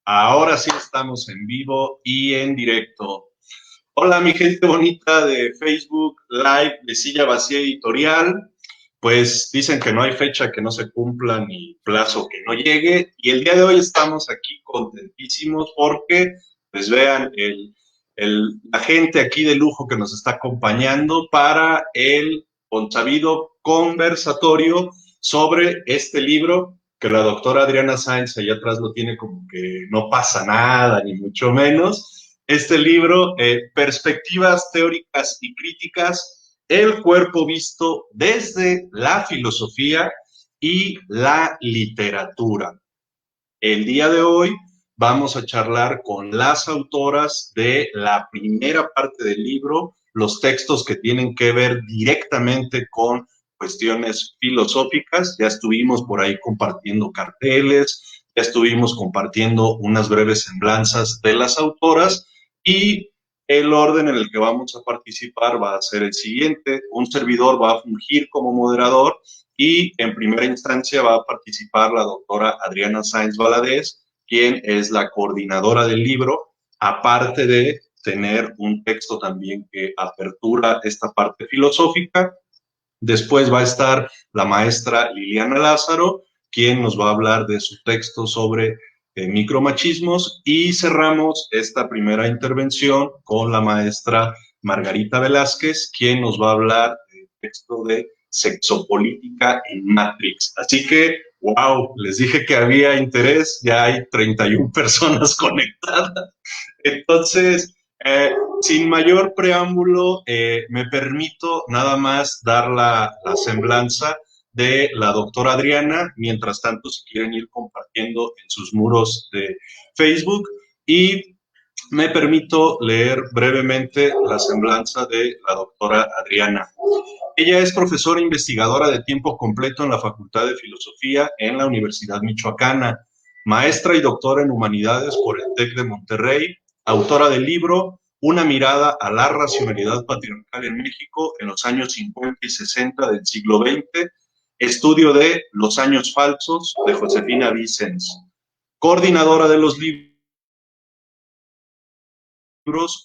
Ahora sí estamos en vivo y en directo. Hola, mi gente bonita de Facebook Live de Silla Vacía Editorial. Pues dicen que no hay fecha que no se cumpla ni plazo que no llegue. Y el día de hoy estamos aquí contentísimos porque, pues vean, la gente aquí de lujo que nos está acompañando para el consabido conversatorio sobre este libro que la doctora Adriana Sáenz allá atrás lo tiene como que no pasa nada, ni mucho menos. Este libro, Perspectivas Teóricas y Críticas, el cuerpo visto desde la filosofía y la literatura. El día de hoy vamos a charlar con las autoras de la primera parte del libro, los textos que tienen que ver directamente con cuestiones filosóficas. Ya estuvimos por ahí compartiendo carteles, ya estuvimos compartiendo unas breves semblanzas de las autoras y el orden en el que vamos a participar va a ser el siguiente. Un servidor va a fungir como moderador y en primera instancia va a participar la doctora Adriana Sáenz Valadez, quien es la coordinadora del libro, aparte de tener un texto también que apertura esta parte filosófica. Después va a estar la maestra Liliana Lázaro, quien nos va a hablar de su texto sobre micromachismos, y cerramos esta primera intervención con la maestra Margarita Velázquez, quien nos va a hablar del texto de Sexopolítica en Matrix. Así que, wow, les dije que había interés, ya hay 31 personas conectadas. Entonces, sin mayor preámbulo, me permito nada más dar la semblanza de la doctora Adriana, mientras tanto, si quieren ir compartiendo en sus muros de Facebook, y me permito leer brevemente la semblanza de la doctora Adriana. Ella es profesora investigadora de tiempo completo en la Facultad de Filosofía en la Universidad Michoacana, maestra y doctora en Humanidades por el TEC de Monterrey, autora del libro Una mirada a la racionalidad patriarcal en México en los años 50 y 60 del siglo XX, estudio de Los años falsos de Josefina Vicens, coordinadora de los libros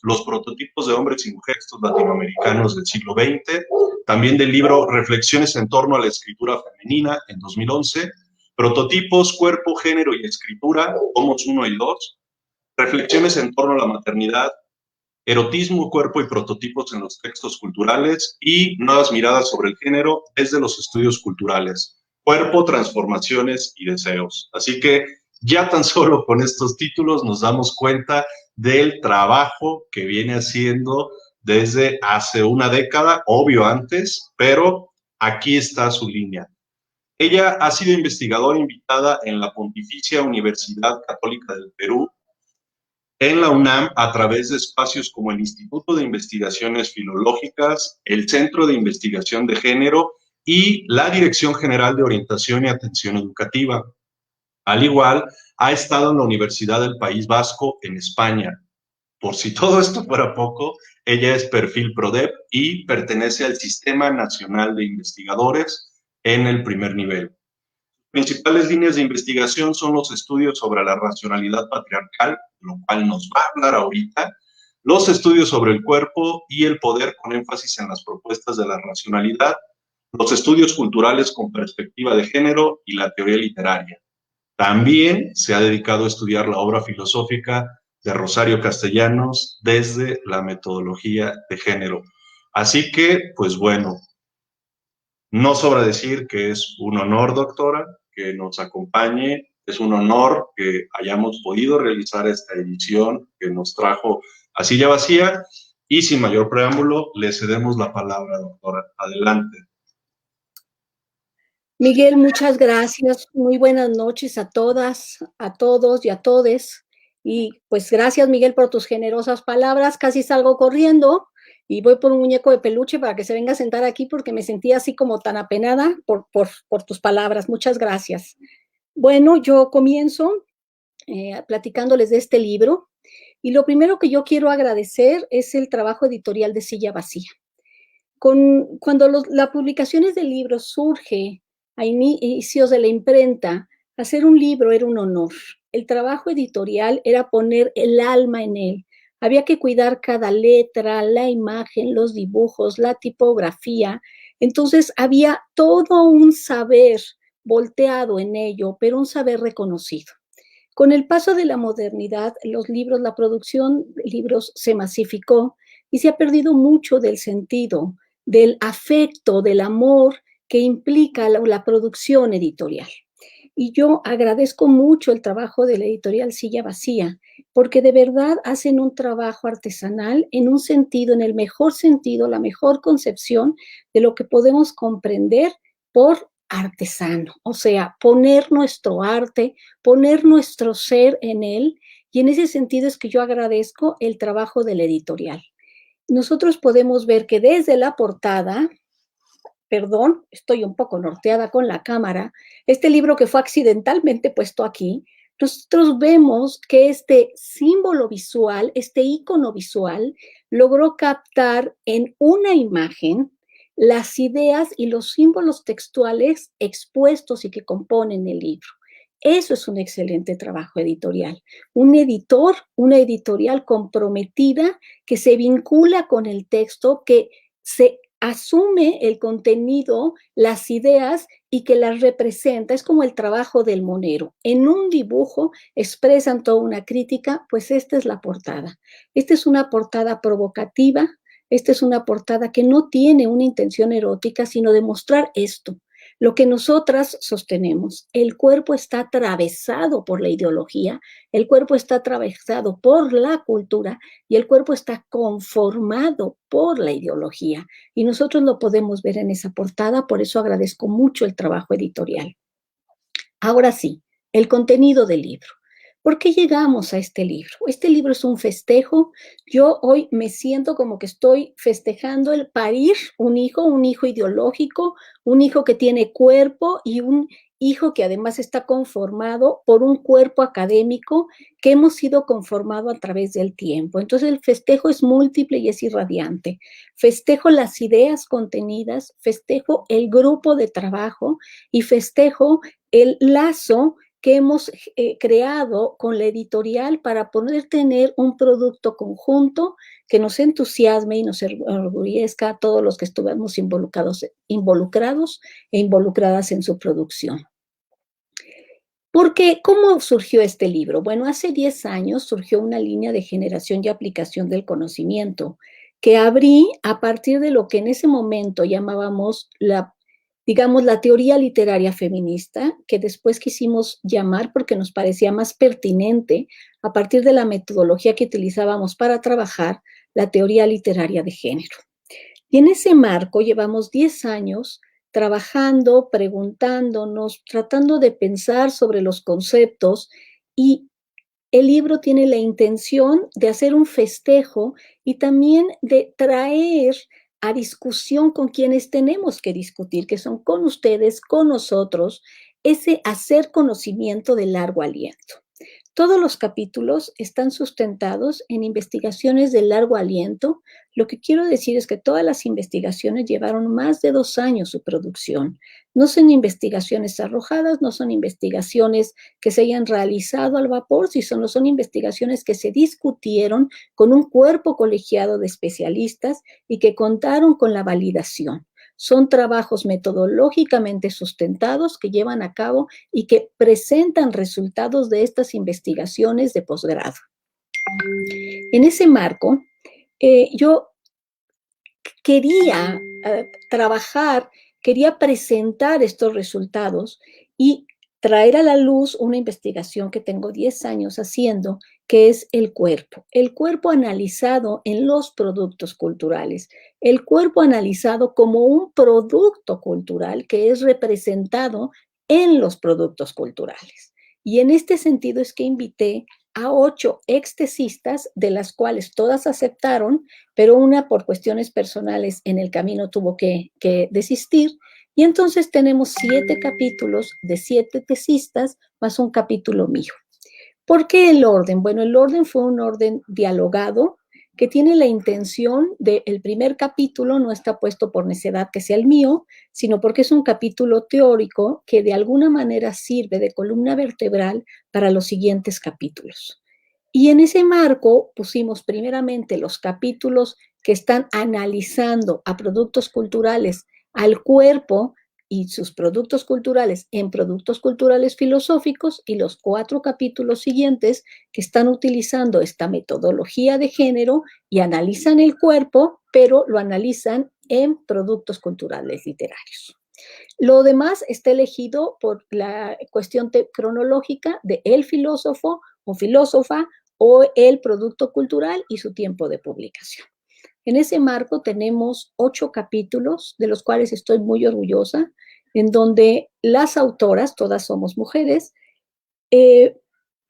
Los prototipos de hombres y mujeres latinoamericanos del siglo XX, también del libro Reflexiones en torno a la escritura femenina en 2011, Prototipos, cuerpo, género y escritura, tomos 1 y 2, Reflexiones en torno a la maternidad, Erotismo, cuerpo y prototipos en los textos culturales y Nuevas miradas sobre el género desde los estudios culturales, Cuerpo, transformaciones y deseos. Así que ya tan solo con estos títulos nos damos cuenta del trabajo que viene haciendo desde hace una década, obvio antes, pero aquí está su línea. Ella ha sido investigadora invitada en la Pontificia Universidad Católica del Perú, en la UNAM, a través de espacios como el Instituto de Investigaciones Filológicas, el Centro de Investigación de Género y la Dirección General de Orientación y Atención Educativa. Al igual, ha estado en la Universidad del País Vasco en España. Por si todo esto fuera poco, ella es perfil PRODEP y pertenece al Sistema Nacional de Investigadores en el primer nivel. Principales líneas de investigación son los estudios sobre la racionalidad patriarcal, lo cual nos va a hablar ahorita, los estudios sobre el cuerpo y el poder con énfasis en las propuestas de la racionalidad, los estudios culturales con perspectiva de género y la teoría literaria. También se ha dedicado a estudiar la obra filosófica de Rosario Castellanos desde la metodología de género. Así que, pues bueno, no sobra decir que es un honor, doctora, que nos acompañe. Es un honor que hayamos podido realizar esta edición que nos trajo a Silla Vacía. Y sin mayor preámbulo, le cedemos la palabra, doctora. Adelante. Miguel, muchas gracias. Muy buenas noches a todas, a todos y a todes. Y pues gracias, Miguel, por tus generosas palabras. Casi salgo corriendo y voy por un muñeco de peluche para que se venga a sentar aquí porque me sentía así como tan apenada por tus palabras. Muchas gracias. Bueno, yo comienzo platicándoles de este libro y lo primero que yo quiero agradecer es el trabajo editorial de Silla Vacía. Cuando las publicaciones del libro surge a inicios de la imprenta, Hacer un libro era un honor. El trabajo editorial era poner el alma en él. Había que cuidar cada letra, la imagen, los dibujos, la tipografía. Entonces había todo un saber volteado en ello, pero un saber reconocido. Con el paso de la modernidad, los libros, la producción de libros se masificó y se ha perdido mucho del sentido, del afecto, del amor que implica la producción editorial. Y yo agradezco mucho el trabajo de la editorial Silla Vacía, porque de verdad hacen un trabajo artesanal en un sentido, en el mejor sentido, la mejor concepción de lo que podemos comprender por artesano, o sea, poner nuestro arte, poner nuestro ser en él, y en ese sentido es que yo agradezco el trabajo de la editorial. Nosotros podemos ver que desde la portada, perdón, estoy un poco norteada con la cámara, este libro que fue accidentalmente puesto aquí, nosotros vemos que este símbolo visual, este icono visual, logró captar en una imagen las ideas y los símbolos textuales expuestos y que componen el libro. Eso es un excelente trabajo editorial. Un editor, una editorial comprometida que se vincula con el texto, que se asume el contenido, las ideas y que las representa. Es como el trabajo del monero. En un dibujo expresan toda una crítica, pues esta es la portada. Esta es una portada provocativa, esta es una portada que no tiene una intención erótica, sino de mostrar esto. Lo que nosotras sostenemos, el cuerpo está atravesado por la ideología, el cuerpo está atravesado por la cultura y el cuerpo está conformado por la ideología. Y nosotros lo podemos ver en esa portada, por eso agradezco mucho el trabajo editorial. Ahora sí, el contenido del libro. ¿Por qué llegamos a este libro? Este libro es un festejo. Yo hoy me siento como que estoy festejando el parir un hijo ideológico, un hijo que tiene cuerpo y un hijo que además está conformado por un cuerpo académico que hemos sido conformado a través del tiempo. Entonces el festejo es múltiple y es irradiante. Festejo las ideas contenidas, festejo el grupo de trabajo y festejo el lazo que hemos creado con la editorial para poder tener un producto conjunto que nos entusiasme y nos enorgullezca a todos los que estuvimos involucrados e involucradas en su producción. Porque, ¿cómo surgió este libro? Bueno, hace 10 años surgió una línea de generación y aplicación del conocimiento que abrí a partir de lo que en ese momento llamábamos digamos, la teoría literaria feminista, que después quisimos llamar porque nos parecía más pertinente a partir de la metodología que utilizábamos para trabajar la teoría literaria de género. Y en ese marco llevamos 10 años trabajando, preguntándonos, tratando de pensar sobre los conceptos, y el libro tiene la intención de hacer un festejo y también de traer a discusión con quienes tenemos que discutir, que son con ustedes, con nosotros, ese hacer conocimiento de largo aliento. Todos los capítulos están sustentados en investigaciones de largo aliento. Lo que quiero decir es que todas las investigaciones llevaron más de 2 años su producción. No son investigaciones arrojadas, no son investigaciones que se hayan realizado al vapor, sino son investigaciones que se discutieron con un cuerpo colegiado de especialistas y que contaron con la validación. Son trabajos metodológicamente sustentados que llevan a cabo y que presentan resultados de estas investigaciones de posgrado. En ese marco, yo quería trabajar, quería presentar estos resultados y traer a la luz una investigación que tengo 10 años haciendo, que es el cuerpo analizado en los productos culturales, el cuerpo analizado como un producto cultural que es representado en los productos culturales. Y en este sentido es que invité a 8 extesistas, de las cuales todas aceptaron, pero una por cuestiones personales en el camino tuvo que desistir. Y entonces tenemos 7 capítulos de 7 tesistas más un capítulo mío. ¿Por qué el orden? Bueno, el orden fue un orden dialogado que tiene la intención de el primer capítulo no está puesto por necedad que sea el mío, sino porque es un capítulo teórico que de alguna manera sirve de columna vertebral para los siguientes capítulos. Y en ese marco pusimos primeramente los capítulos que están analizando a productos culturales, al cuerpo y sus productos culturales en productos culturales filosóficos, y los 4 capítulos siguientes que están utilizando esta metodología de género y analizan el cuerpo, pero lo analizan en productos culturales literarios. Lo demás está elegido por la cuestión cronológica de el filósofo o filósofa o el producto cultural y su tiempo de publicación. En ese marco tenemos 8 capítulos, de los cuales estoy muy orgullosa, en donde las autoras, todas somos mujeres,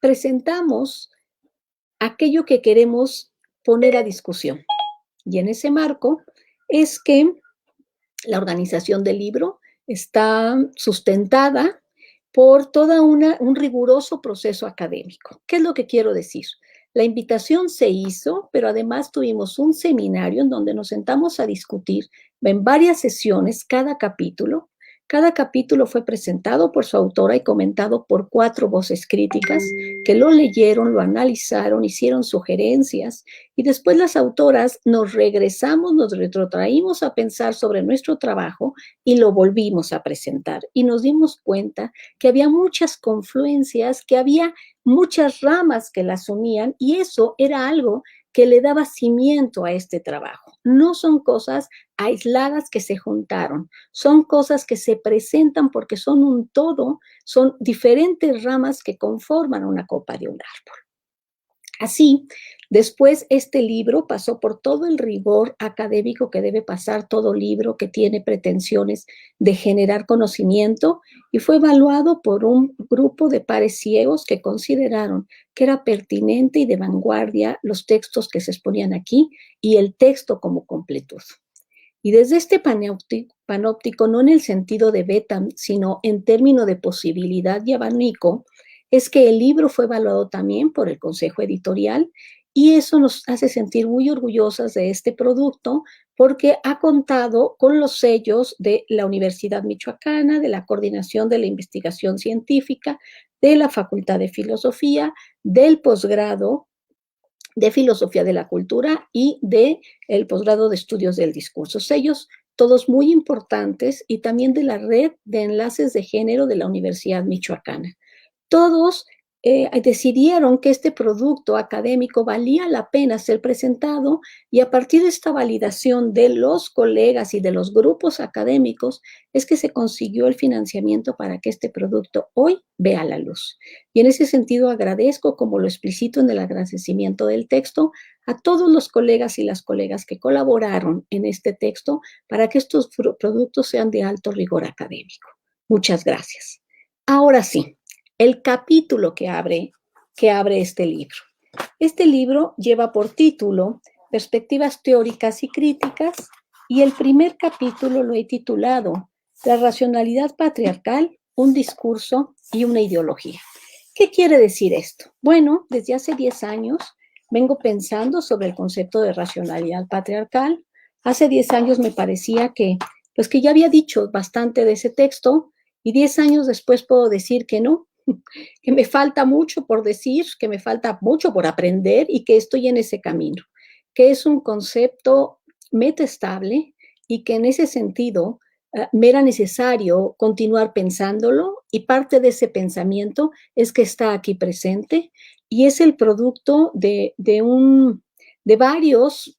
presentamos aquello que queremos poner a discusión. Y en ese marco es que la organización del libro está sustentada por todo un riguroso proceso académico. ¿Qué es lo que quiero decir? La invitación se hizo, pero además tuvimos un seminario en donde nos sentamos a discutir en varias sesiones cada capítulo. Cada capítulo fue presentado por su autora y comentado por 4 voces críticas que lo leyeron, lo analizaron, hicieron sugerencias, y después las autoras nos regresamos, nos retrotraímos a pensar sobre nuestro trabajo y lo volvimos a presentar. Y nos dimos cuenta que había muchas confluencias, que había muchas ramas que las unían, y eso era algo que le daba cimiento a este trabajo. No son cosas aisladas que se juntaron, son cosas que se presentan porque son un todo, son diferentes ramas que conforman una copa de un árbol. Así, después este libro pasó por todo el rigor académico que debe pasar todo libro que tiene pretensiones de generar conocimiento, y fue evaluado por un grupo de pares ciegos que consideraron que era pertinente y de vanguardia los textos que se exponían aquí y el texto como completud. Y desde este panóptico, no en el sentido de beta, sino en términos de posibilidad y abanico, es que el libro fue evaluado también por el Consejo Editorial, y eso nos hace sentir muy orgullosas de este producto porque ha contado con los sellos de la Universidad Michoacana, de la Coordinación de la Investigación Científica, de la Facultad de Filosofía, del posgrado de Filosofía de la Cultura y del posgrado de Estudios del Discurso. Sellos todos muy importantes, y también de la Red de Enlaces de Género de la Universidad Michoacana. Todos decidieron que este producto académico valía la pena ser presentado, y a partir de esta validación de los colegas y de los grupos académicos es que se consiguió el financiamiento para que este producto hoy vea la luz. Y en ese sentido agradezco, como lo explicito en el agradecimiento del texto, a todos los colegas y las colegas que colaboraron en este texto para que estos productos sean de alto rigor académico. Muchas gracias. Ahora sí, el capítulo que abre este libro. Este libro lleva por título Perspectivas teóricas y críticas, y el primer capítulo lo he titulado La racionalidad patriarcal, un discurso y una ideología. ¿Qué quiere decir esto? Bueno, desde hace 10 años vengo pensando sobre el concepto de racionalidad patriarcal. Hace 10 años me parecía que ya había dicho bastante de ese texto, y 10 años después puedo decir que no, que me falta mucho por decir, que me falta mucho por aprender, y que estoy en ese camino, que es un concepto metaestable y que en ese sentido me era necesario continuar pensándolo, y parte de ese pensamiento es que está aquí presente y es el producto de varios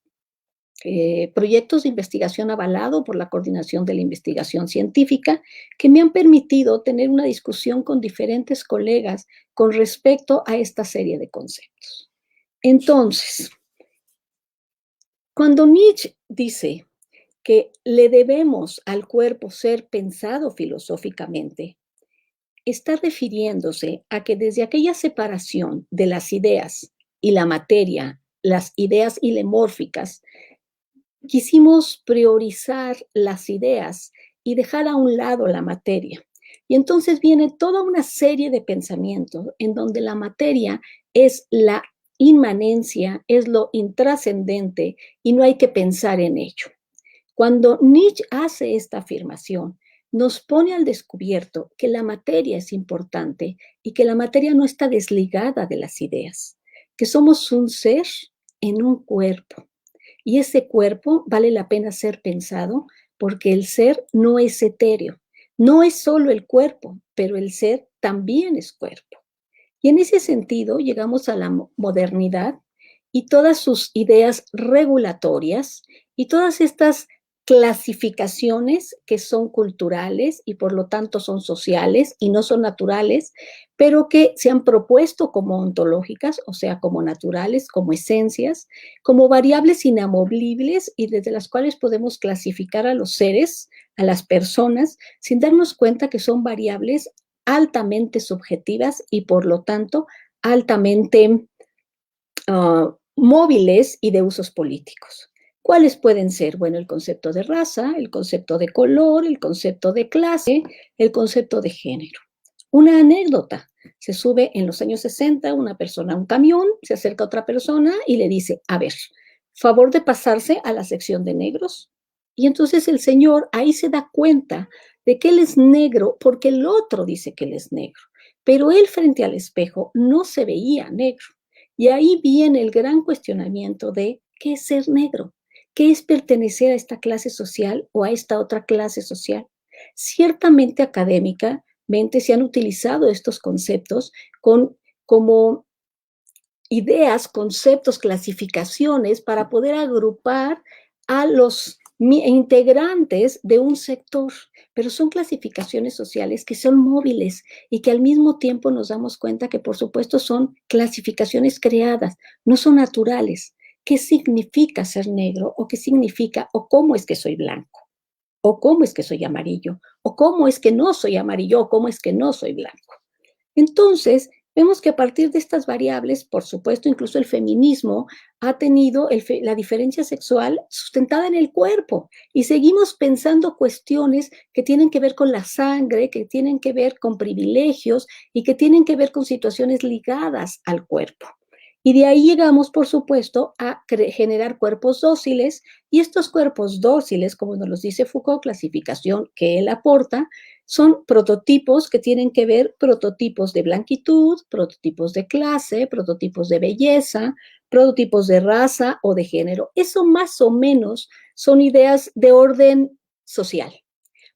proyectos de investigación avalado por la Coordinación de la Investigación Científica, que me han permitido tener una discusión con diferentes colegas con respecto a esta serie de conceptos. Entonces, cuando Nietzsche dice que le debemos al cuerpo ser pensado filosóficamente, está refiriéndose a que desde aquella separación de las ideas y la materia, las ideas ilemórficas, quisimos priorizar las ideas y dejar a un lado la materia. Y entonces viene toda una serie de pensamientos en donde la materia es la inmanencia, es lo intrascendente y no hay que pensar en ello. Cuando Nietzsche hace esta afirmación, nos pone al descubierto que la materia es importante y que la materia no está desligada de las ideas, que somos un ser en un cuerpo. Y ese cuerpo vale la pena ser pensado porque el ser no es etéreo, no es solo el cuerpo, pero el ser también es cuerpo. Y en ese sentido llegamos a la modernidad y todas sus ideas regulatorias y todas estas clasificaciones que son culturales y por lo tanto son sociales y no son naturales, pero que se han propuesto como ontológicas, o sea, como naturales, como esencias, como variables inamovibles y desde las cuales podemos clasificar a los seres, a las personas, sin darnos cuenta que son variables altamente subjetivas y por lo tanto altamente móviles y de usos políticos. ¿Cuáles pueden ser? Bueno, el concepto de raza, el concepto de color, el concepto de clase, el concepto de género. Una anécdota. Se sube en los años 60 una persona a un camión, se acerca a otra persona y le dice, a ver, favor de pasarse a la sección de negros. Y entonces el señor ahí se da cuenta de que él es negro porque el otro dice que él es negro. Pero él frente al espejo no se veía negro. Y ahí viene el gran cuestionamiento de qué es ser negro, qué es pertenecer a esta clase social o a esta otra clase social. Ciertamente académicamente se han utilizado estos conceptos como ideas, conceptos, clasificaciones para poder agrupar a los integrantes de un sector, pero son clasificaciones sociales que son móviles y que al mismo tiempo nos damos cuenta que por supuesto son clasificaciones creadas, no son naturales. ¿Qué significa ser negro? ¿O qué significa? ¿O cómo es que soy blanco? ¿O cómo es que soy amarillo? ¿O cómo es que no soy amarillo? ¿O cómo es que no soy blanco? Entonces, vemos que a partir de estas variables, por supuesto, incluso el feminismo ha tenido la diferencia sexual sustentada en el cuerpo y seguimos pensando cuestiones que tienen que ver con la sangre, que tienen que ver con privilegios y que tienen que ver con situaciones ligadas al cuerpo. Y de ahí llegamos, por supuesto, a generar cuerpos dóciles y estos cuerpos dóciles, como nos los dice Foucault, clasificación que él aporta, son prototipos que tienen que ver prototipos de blanquitud, prototipos de clase, prototipos de belleza, prototipos de raza o de género. Eso más o menos son ideas de orden social.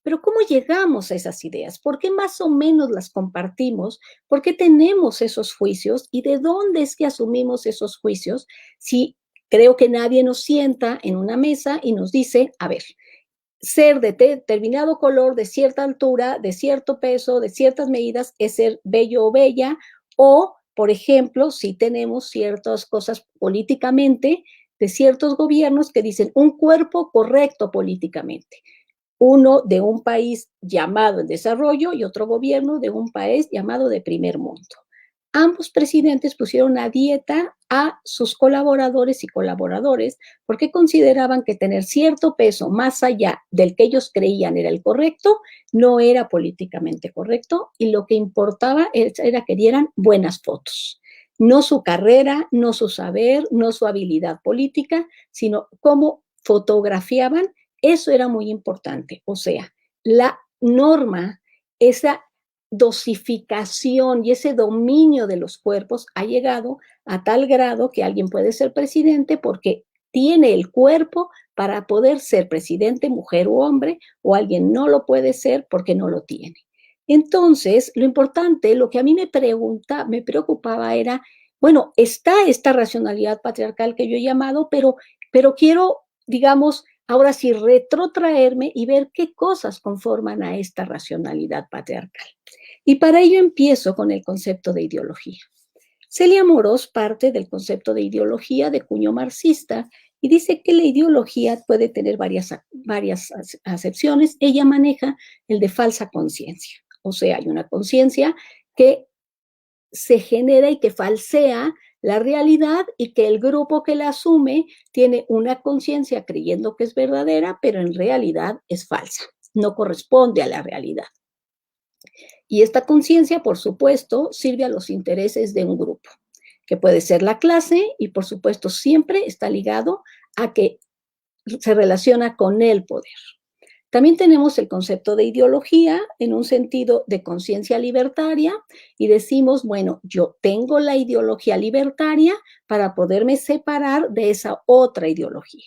Pero ¿cómo llegamos a esas ideas? ¿Por qué más o menos las compartimos? ¿Por qué tenemos esos juicios? ¿Y de dónde es que asumimos esos juicios? Si creo que nadie nos sienta en una mesa y nos dice, a ver, ser de determinado color, de cierta altura, de cierto peso, de ciertas medidas, es ser bello o bella, o, por ejemplo, si tenemos ciertas cosas políticamente de ciertos gobiernos que dicen un cuerpo correcto políticamente. Uno de un país llamado en desarrollo y otro gobierno de un país llamado de primer mundo. Ambos presidentes pusieron a dieta a sus colaboradores y colaboradores porque consideraban que tener cierto peso más allá del que ellos creían era el correcto, no era políticamente correcto y lo que importaba era que dieran buenas fotos. No su carrera, no su saber, no su habilidad política, sino cómo fotografiaban. Eso era muy importante. O sea, la norma, esa dosificación y ese dominio de los cuerpos ha llegado a tal grado que alguien puede ser presidente porque tiene el cuerpo para poder ser presidente, mujer u hombre, o alguien no lo puede ser porque no lo tiene. Entonces, lo importante, lo que a mí me preocupaba era, bueno, está esta racionalidad patriarcal que yo he llamado, pero quiero, digamos, ahora sí retrotraerme y ver qué cosas conforman a esta racionalidad patriarcal. Y para ello empiezo con el concepto de ideología. Celia Amorós parte del concepto de ideología de cuño marxista y dice que la ideología puede tener varias acepciones. Ella maneja el de falsa conciencia. O sea, hay una conciencia que se genera y que falsea la realidad y que el grupo que la asume tiene una conciencia creyendo que es verdadera, pero en realidad es falsa, no corresponde a la realidad. Y esta conciencia, por supuesto, sirve a los intereses de un grupo. que puede ser la clase y por supuesto siempre está ligado a que se relaciona con el poder. También tenemos el concepto de ideología en un sentido de conciencia libertaria y decimos, bueno, yo tengo la ideología libertaria para poderme separar de esa otra ideología.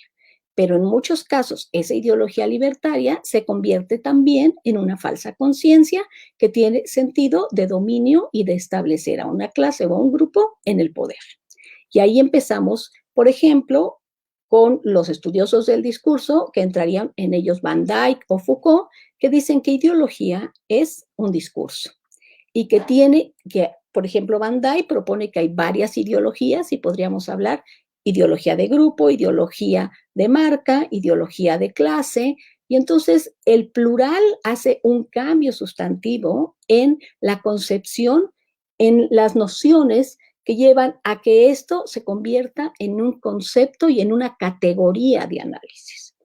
Pero en muchos casos esa ideología libertaria se convierte también en una falsa conciencia que tiene sentido de dominio y de establecer a una clase o a un grupo en el poder. Y ahí empezamos, por ejemplo, con los estudiosos del discurso, que entrarían en ellos Van Dyck o Foucault, que dicen que ideología es un discurso y que tiene, que por ejemplo Van Dyck propone que hay varias ideologías y podríamos hablar ideología de grupo, ideología de marca, ideología de clase, y entonces el plural hace un cambio sustantivo en la concepción, en las nociones que llevan a que esto se convierta en un concepto y en una categoría de análisis.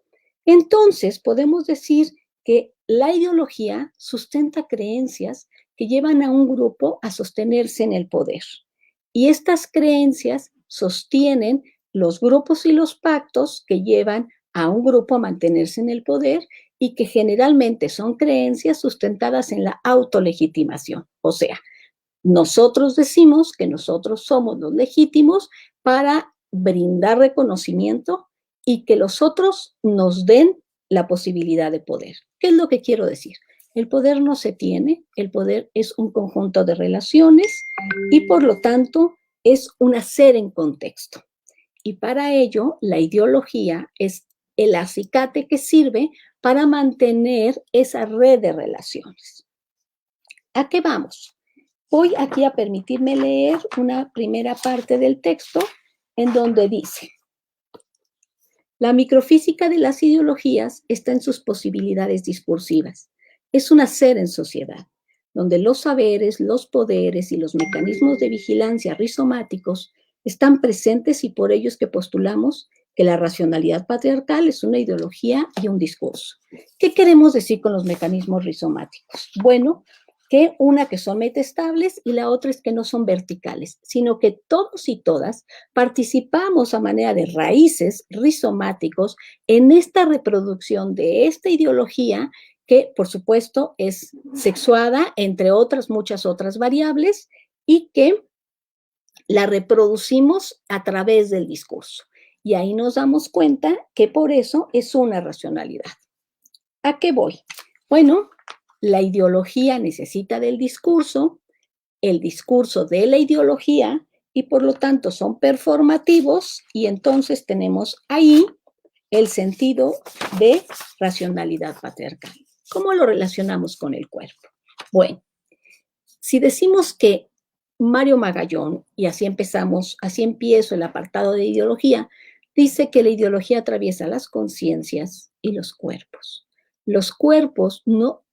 Entonces, podemos decir que la ideología sustenta creencias que llevan a un grupo a sostenerse en el poder. Y estas creencias sostienen los grupos y los pactos que llevan a un grupo a mantenerse en el poder y que generalmente son creencias sustentadas en la autolegitimación. O sea, nosotros decimos que nosotros somos los legítimos para brindar reconocimiento y que los otros nos den la posibilidad de poder. ¿Qué es lo que quiero decir? El poder no se tiene, el poder es un conjunto de relaciones y por lo tanto es un hacer en contexto. Y para ello la ideología es el acicate que sirve para mantener esa red de relaciones. ¿A qué vamos? Voy aquí a permitirme leer una primera parte del texto en donde dice: la microfísica de las ideologías está en sus posibilidades discursivas. Es un hacer en sociedad, donde los saberes, los poderes y los mecanismos de vigilancia rizomáticos están presentes y por ello es que postulamos que la racionalidad patriarcal es una ideología y un discurso. ¿Qué queremos decir con los mecanismos rizomáticos? Bueno, que una que son metaestables y la otra es que no son verticales, sino que todos y todas participamos a manera de raíces rizomáticos en esta reproducción de esta ideología que, por supuesto, es sexuada, entre otras muchas otras variables, y que la reproducimos a través del discurso. Y ahí nos damos cuenta que por eso es una racionalidad. ¿A qué voy? Bueno, la ideología necesita del discurso, el discurso de la ideología, y por lo tanto son performativos, y entonces tenemos ahí el sentido de racionalidad patriarcal. ¿Cómo lo relacionamos con el cuerpo? Bueno, si decimos que Mario Magallón, y así empezamos, así empiezo el apartado de ideología, dice que la ideología atraviesa las conciencias y los cuerpos. Los cuerpos no,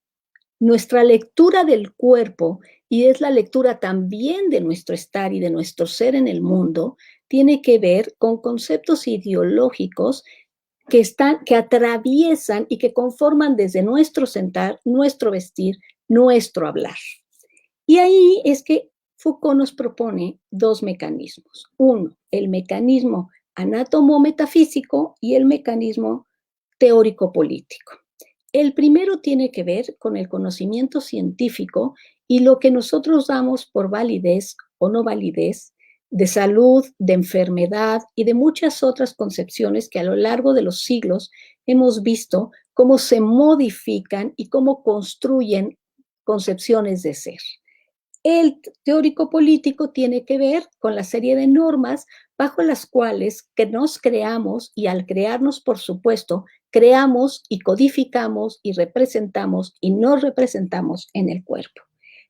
nuestra lectura del cuerpo, y es la lectura también de nuestro estar y de nuestro ser en el mundo, tiene que ver con conceptos ideológicos que atraviesan y que conforman desde nuestro sentar, nuestro vestir, nuestro hablar. Y ahí es que Foucault nos propone dos mecanismos. Uno, el mecanismo anátomo-metafísico y el mecanismo teórico-político. El primero tiene que ver con el conocimiento científico y lo que nosotros damos por validez o no validez de salud, de enfermedad y de muchas otras concepciones que a lo largo de los siglos hemos visto cómo se modifican y cómo construyen concepciones de ser. El teórico político tiene que ver con la serie de normas bajo las cuales que nos creamos, y al crearnos, por supuesto, creamos y codificamos y representamos y nos representamos en el cuerpo.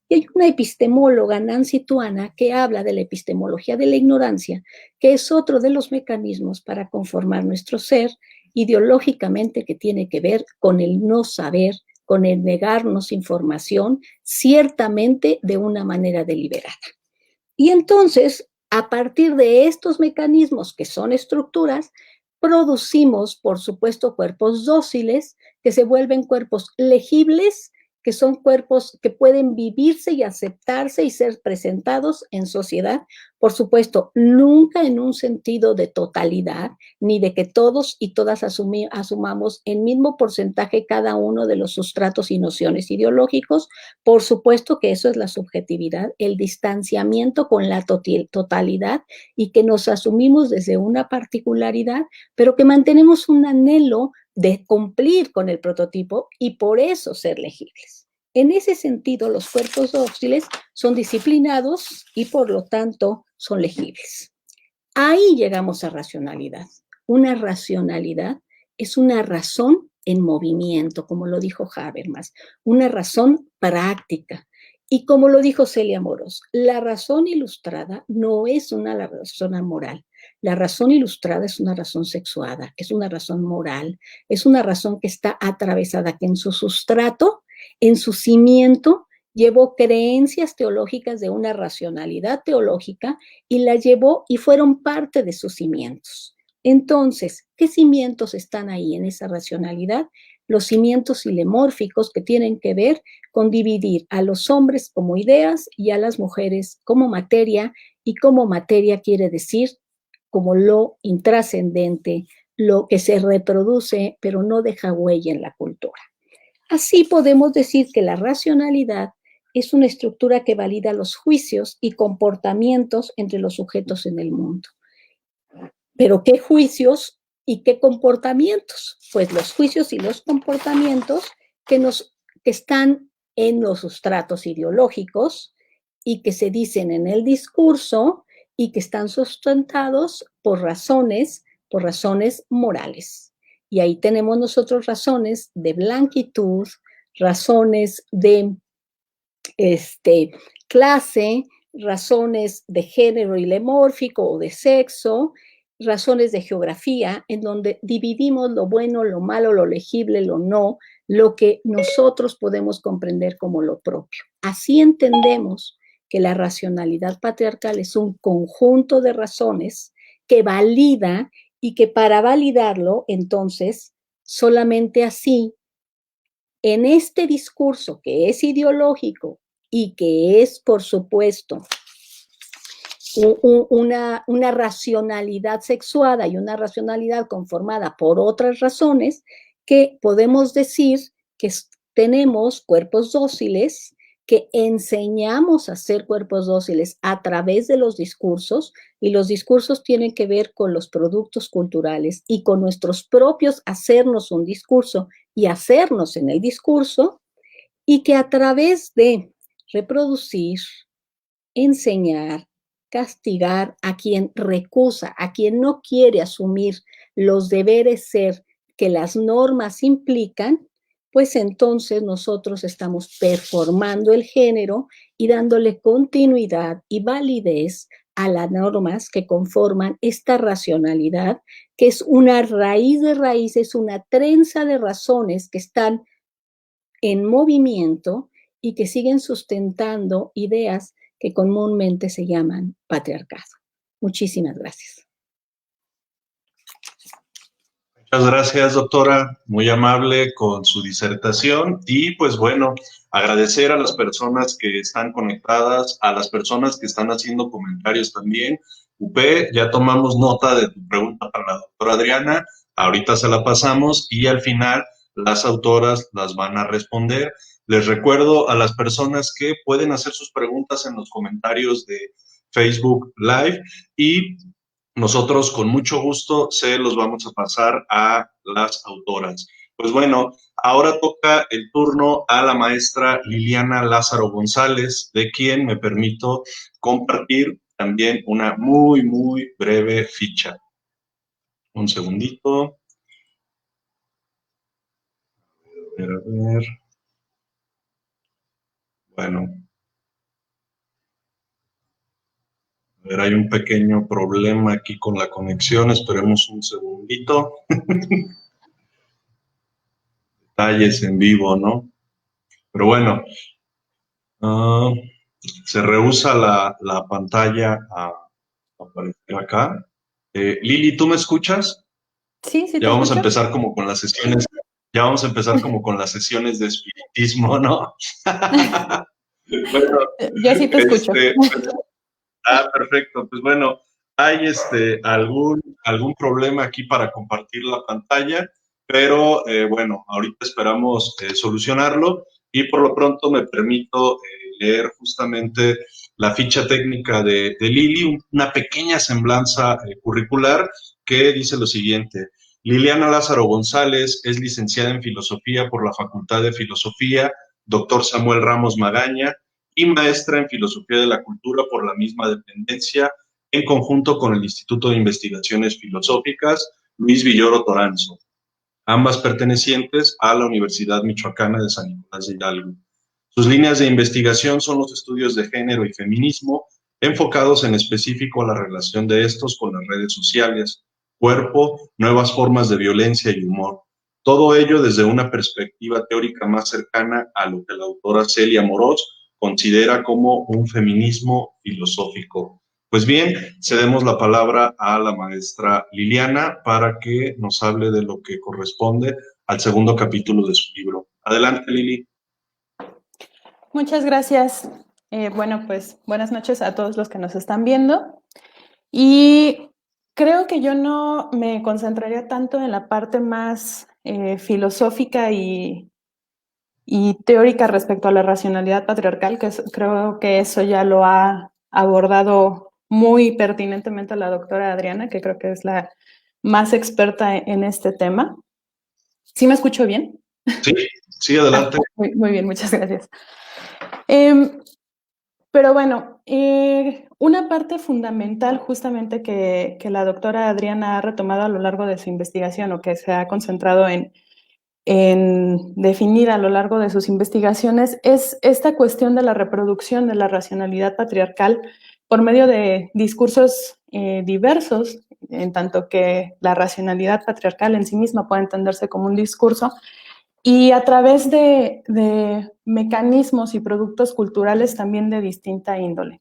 Y hay una epistemóloga, Nancy Tuana, que habla de la epistemología de la ignorancia, que es otro de los mecanismos para conformar nuestro ser ideológicamente, que tiene que ver con el no saber, con el negarnos información, ciertamente de una manera deliberada. Y entonces, a partir de estos mecanismos que son estructuras, producimos, por supuesto, cuerpos dóciles que se vuelven cuerpos legibles que son cuerpos que pueden vivirse y aceptarse y ser presentados en sociedad. Por supuesto, nunca en un sentido de totalidad, ni de que todos y todas asumamos el mismo porcentaje cada uno de los sustratos y nociones ideológicos. Por supuesto que eso es la subjetividad, el distanciamiento con la totalidad y que nos asumimos desde una particularidad, pero que mantenemos un anhelo de cumplir con el prototipo y por eso ser legibles. En ese sentido, los cuerpos dóciles son disciplinados y por lo tanto son legibles. Ahí llegamos a racionalidad. Una racionalidad es una razón en movimiento, como lo dijo Habermas, una razón práctica. Y como lo dijo Celia Moros, la razón ilustrada no es una razón moral. La razón ilustrada es una razón sexuada, es una razón moral, es una razón que está atravesada, que en su sustrato, en su cimiento, llevó creencias teológicas de una racionalidad teológica y la llevó y fueron parte de sus cimientos. Entonces, ¿qué cimientos están ahí en esa racionalidad? Los cimientos ilemórficos que tienen que ver con dividir a los hombres como ideas y a las mujeres como materia, y como materia quiere decir como lo intrascendente, lo que se reproduce pero no deja huella en la cultura. Así podemos decir que la racionalidad es una estructura que valida los juicios y comportamientos entre los sujetos en el mundo. ¿Pero qué juicios y qué comportamientos? Pues los juicios y los comportamientos que están en los sustratos ideológicos y que se dicen en el discurso y que están sustentados por razones morales. Y ahí tenemos nosotros razones de blanquitud, razones de clase, razones de género ilemórfico o de sexo, razones de geografía, en donde dividimos lo bueno, lo malo, lo legible, lo no, lo que nosotros podemos comprender como lo propio. Así entendemos que la racionalidad patriarcal es un conjunto de razones que valida y que para validarlo, entonces, solamente así, en este discurso que es ideológico y que es, por supuesto, una racionalidad sexuada y una racionalidad conformada por otras razones, que podemos decir que tenemos cuerpos dóciles, que enseñamos a ser cuerpos dóciles a través de los discursos, y los discursos tienen que ver con los productos culturales y con nuestros propios hacernos un discurso y hacernos en el discurso, y que a través de reproducir, enseñar, castigar a quien recusa, a quien no quiere asumir los deberes ser que las normas implican, pues entonces nosotros estamos performando el género y dándole continuidad y validez a las normas que conforman esta racionalidad, que es una raíz de raíces, una trenza de razones que están en movimiento y que siguen sustentando ideas que comúnmente se llaman patriarcado. Muchísimas gracias. Muchas gracias, doctora, muy amable con su disertación y pues bueno, agradecer a las personas que están conectadas, a las personas que están haciendo comentarios también. Upé, ya tomamos nota de tu pregunta para la doctora Adriana, ahorita se la pasamos y al final las autoras las van a responder. Les recuerdo a las personas que pueden hacer sus preguntas en los comentarios de Facebook Live y nosotros con mucho gusto se los vamos a pasar a las autoras. Pues bueno, ahora toca el turno a la maestra Liliana Lázaro González, de quien me permito compartir también una muy, muy breve ficha. Un segundito. A ver. Bueno. A ver, hay un pequeño problema aquí con la conexión. Esperemos un segundito. Detalles en vivo, ¿no? Pero bueno, se rehúsa la pantalla a aparecer acá. Lili, ¿tú me escuchas? Sí, sí Ya te vamos a escucho. empezar como con las sesiones. Ya vamos a empezar como con las sesiones de espiritismo, ¿no? Bueno, Yo sí te escucho. perfecto. Pues bueno, hay algún problema aquí para compartir la pantalla, pero bueno, ahorita esperamos solucionarlo y por lo pronto me permito leer justamente la ficha técnica de Lili, una pequeña semblanza curricular que dice lo siguiente. Liliana Lázaro González es licenciada en Filosofía por la Facultad de Filosofía, doctor Samuel Ramos Magaña, y maestra en Filosofía de la Cultura por la misma dependencia, en conjunto con el Instituto de Investigaciones Filosóficas Luis Villoro Toranzo, ambas pertenecientes a la Universidad Michoacana de San Nicolás de Hidalgo. Sus líneas de investigación son los estudios de género y feminismo, enfocados en específico a la relación de estos con las redes sociales, cuerpo, nuevas formas de violencia y humor. Todo ello desde una perspectiva teórica más cercana a lo que la autora Celia Morós considera como un feminismo filosófico. Pues bien, cedemos la palabra a la maestra Liliana para que nos hable de lo que corresponde al segundo capítulo de su libro. Adelante, Lili. Muchas gracias. Bueno, pues buenas noches a todos los que nos están viendo. Y creo que yo no me concentraría tanto en la parte más filosófica y teórica respecto a la racionalidad patriarcal, que creo que eso ya lo ha abordado muy pertinentemente la doctora Adriana, que creo que es la más experta en este tema. ¿Sí me escucho bien? Sí, adelante. Muy bien, muchas gracias. Pero bueno, una parte fundamental justamente que la doctora Adriana ha retomado a lo largo de su investigación o que se ha concentrado en definir a lo largo de sus investigaciones es esta cuestión de la reproducción de la racionalidad patriarcal por medio de discursos diversos, en tanto que la racionalidad patriarcal en sí misma puede entenderse como un discurso, y a través de mecanismos y productos culturales también de distinta índole.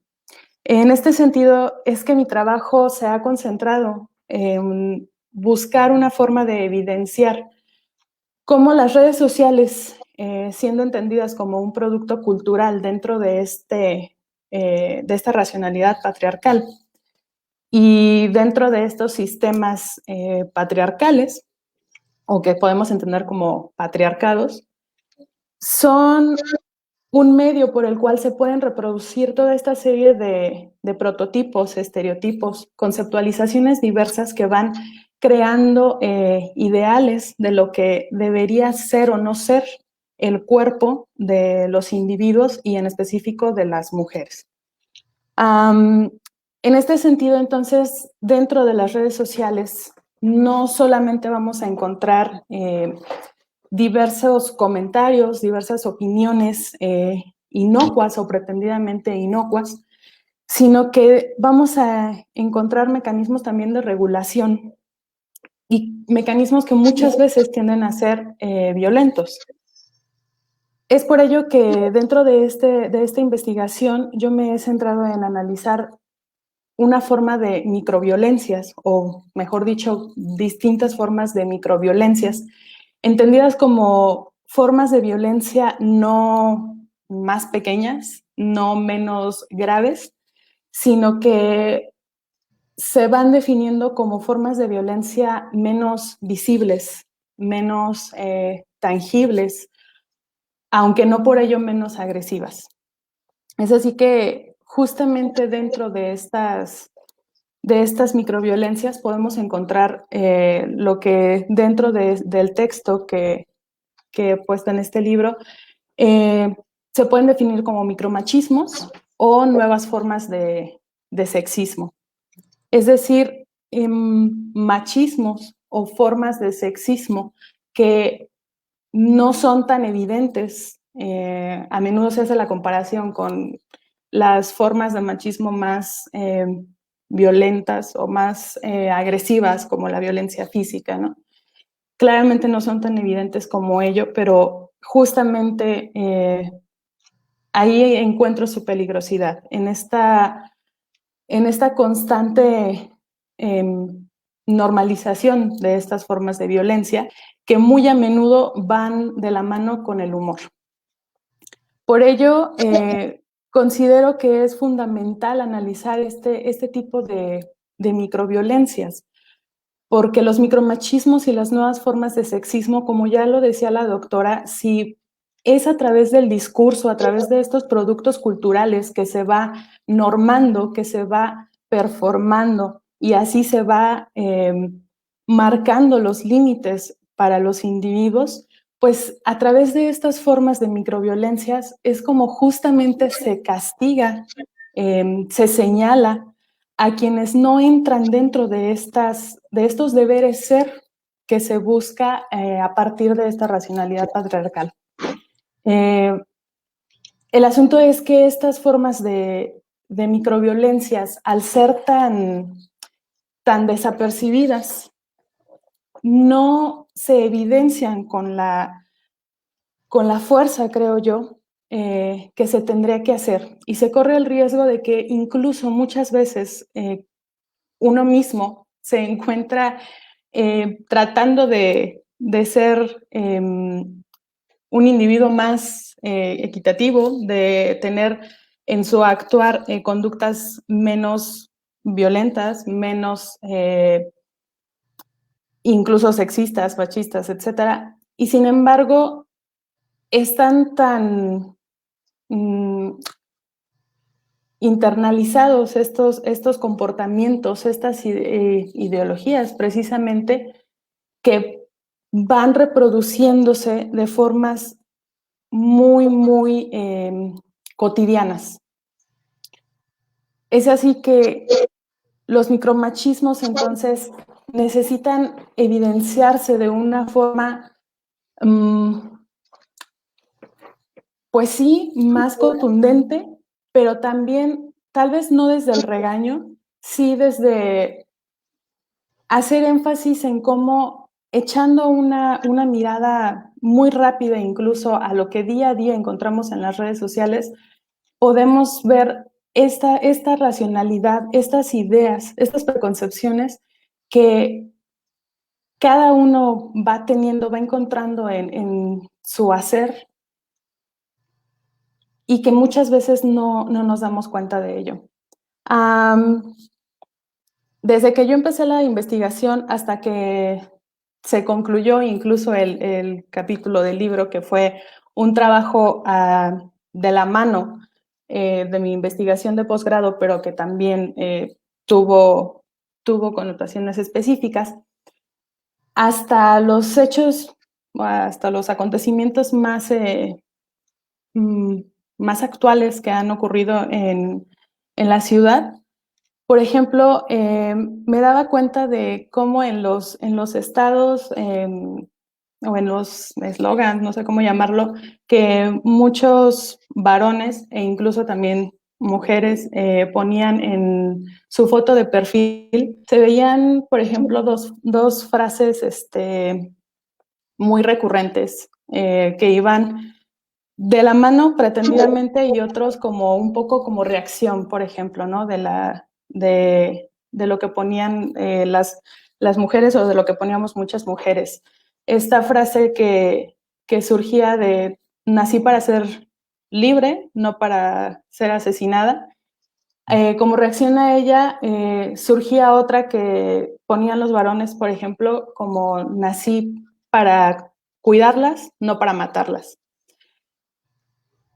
En este sentido, es que mi trabajo se ha concentrado en buscar una forma de evidenciar cómo las redes sociales, siendo entendidas como un producto cultural dentro de esta racionalidad patriarcal y dentro de estos sistemas patriarcales, o que podemos entender como patriarcados, son un medio por el cual se pueden reproducir toda esta serie de prototipos, estereotipos, conceptualizaciones diversas que van creando ideales de lo que debería ser o no ser el cuerpo de los individuos y en específico de las mujeres. En este sentido, entonces, dentro de las redes sociales, no solamente vamos a encontrar diversos comentarios, diversas opiniones inocuas o pretendidamente inocuas, sino que vamos a encontrar mecanismos también de regulación y mecanismos que muchas veces tienden a ser violentos. Es por ello que dentro de esta investigación yo me he centrado en analizar una forma de microviolencias, o mejor dicho, distintas formas de microviolencias, entendidas como formas de violencia no más pequeñas, no menos graves, sino que se van definiendo como formas de violencia menos visibles, menos tangibles, aunque no por ello menos agresivas. Es así que justamente dentro de estas microviolencias podemos encontrar lo que dentro del texto que he puesto en este libro se pueden definir como micromachismos o nuevas formas de sexismo. Es decir, machismos o formas de sexismo que no son tan evidentes. A menudo se hace la comparación con las formas de machismo más violentas o más agresivas, como la violencia física, ¿no? Claramente no son tan evidentes como ello, pero justamente ahí encuentro su peligrosidad, en esta constante normalización de estas formas de violencia que muy a menudo van de la mano con el humor. Por ello, considero que es fundamental analizar este tipo de microviolencias, porque los micromachismos y las nuevas formas de sexismo, como ya lo decía la doctora, si es a través del discurso, a través de estos productos culturales que se va normando, que se va performando y así se va marcando los límites para los individuos, pues a través de estas formas de microviolencias es como justamente se castiga, se señala a quienes no entran dentro de estos deberes ser que se busca a partir de esta racionalidad patriarcal. El asunto es que estas formas de microviolencias, al ser tan desapercibidas, no se evidencian con la fuerza, creo yo, que se tendría que hacer. Y se corre el riesgo de que incluso muchas veces uno mismo se encuentra tratando de ser un individuo más equitativo, de tener en su actuar conductas menos violentas, menos incluso sexistas, machistas, etcétera. Y sin embargo, están tan internalizados estos comportamientos, estas ideologías precisamente, que van reproduciéndose de formas muy, muy cotidianas. Es así que los micromachismos entonces necesitan evidenciarse de una forma, pues sí, más contundente, pero también, tal vez no desde el regaño, sí desde hacer énfasis en cómo, echando una mirada muy rápida incluso a lo que día a día encontramos en las redes sociales, podemos ver esta racionalidad, estas ideas, estas preconcepciones que cada uno va teniendo, va encontrando en su hacer y que muchas veces no nos damos cuenta de ello. Desde que yo empecé la investigación hasta que se concluyó incluso el capítulo del libro, que fue un trabajo de la mano de mi investigación de posgrado, pero que también tuvo connotaciones específicas, hasta los hechos, hasta los acontecimientos más actuales que han ocurrido en la ciudad. Por ejemplo, me daba cuenta de cómo en los estados o en los eslogans, no sé cómo llamarlo, que muchos varones e incluso también mujeres ponían en su foto de perfil, se veían, por ejemplo, dos frases muy recurrentes que iban de la mano pretendidamente y otros como un poco como reacción, por ejemplo, ¿no? De lo que ponían las mujeres o de lo que poníamos muchas mujeres. Esta frase que surgía de nací para ser libre, no para ser asesinada. Como reacción a ella, surgía otra que ponían los varones, por ejemplo, como nací para cuidarlas, no para matarlas.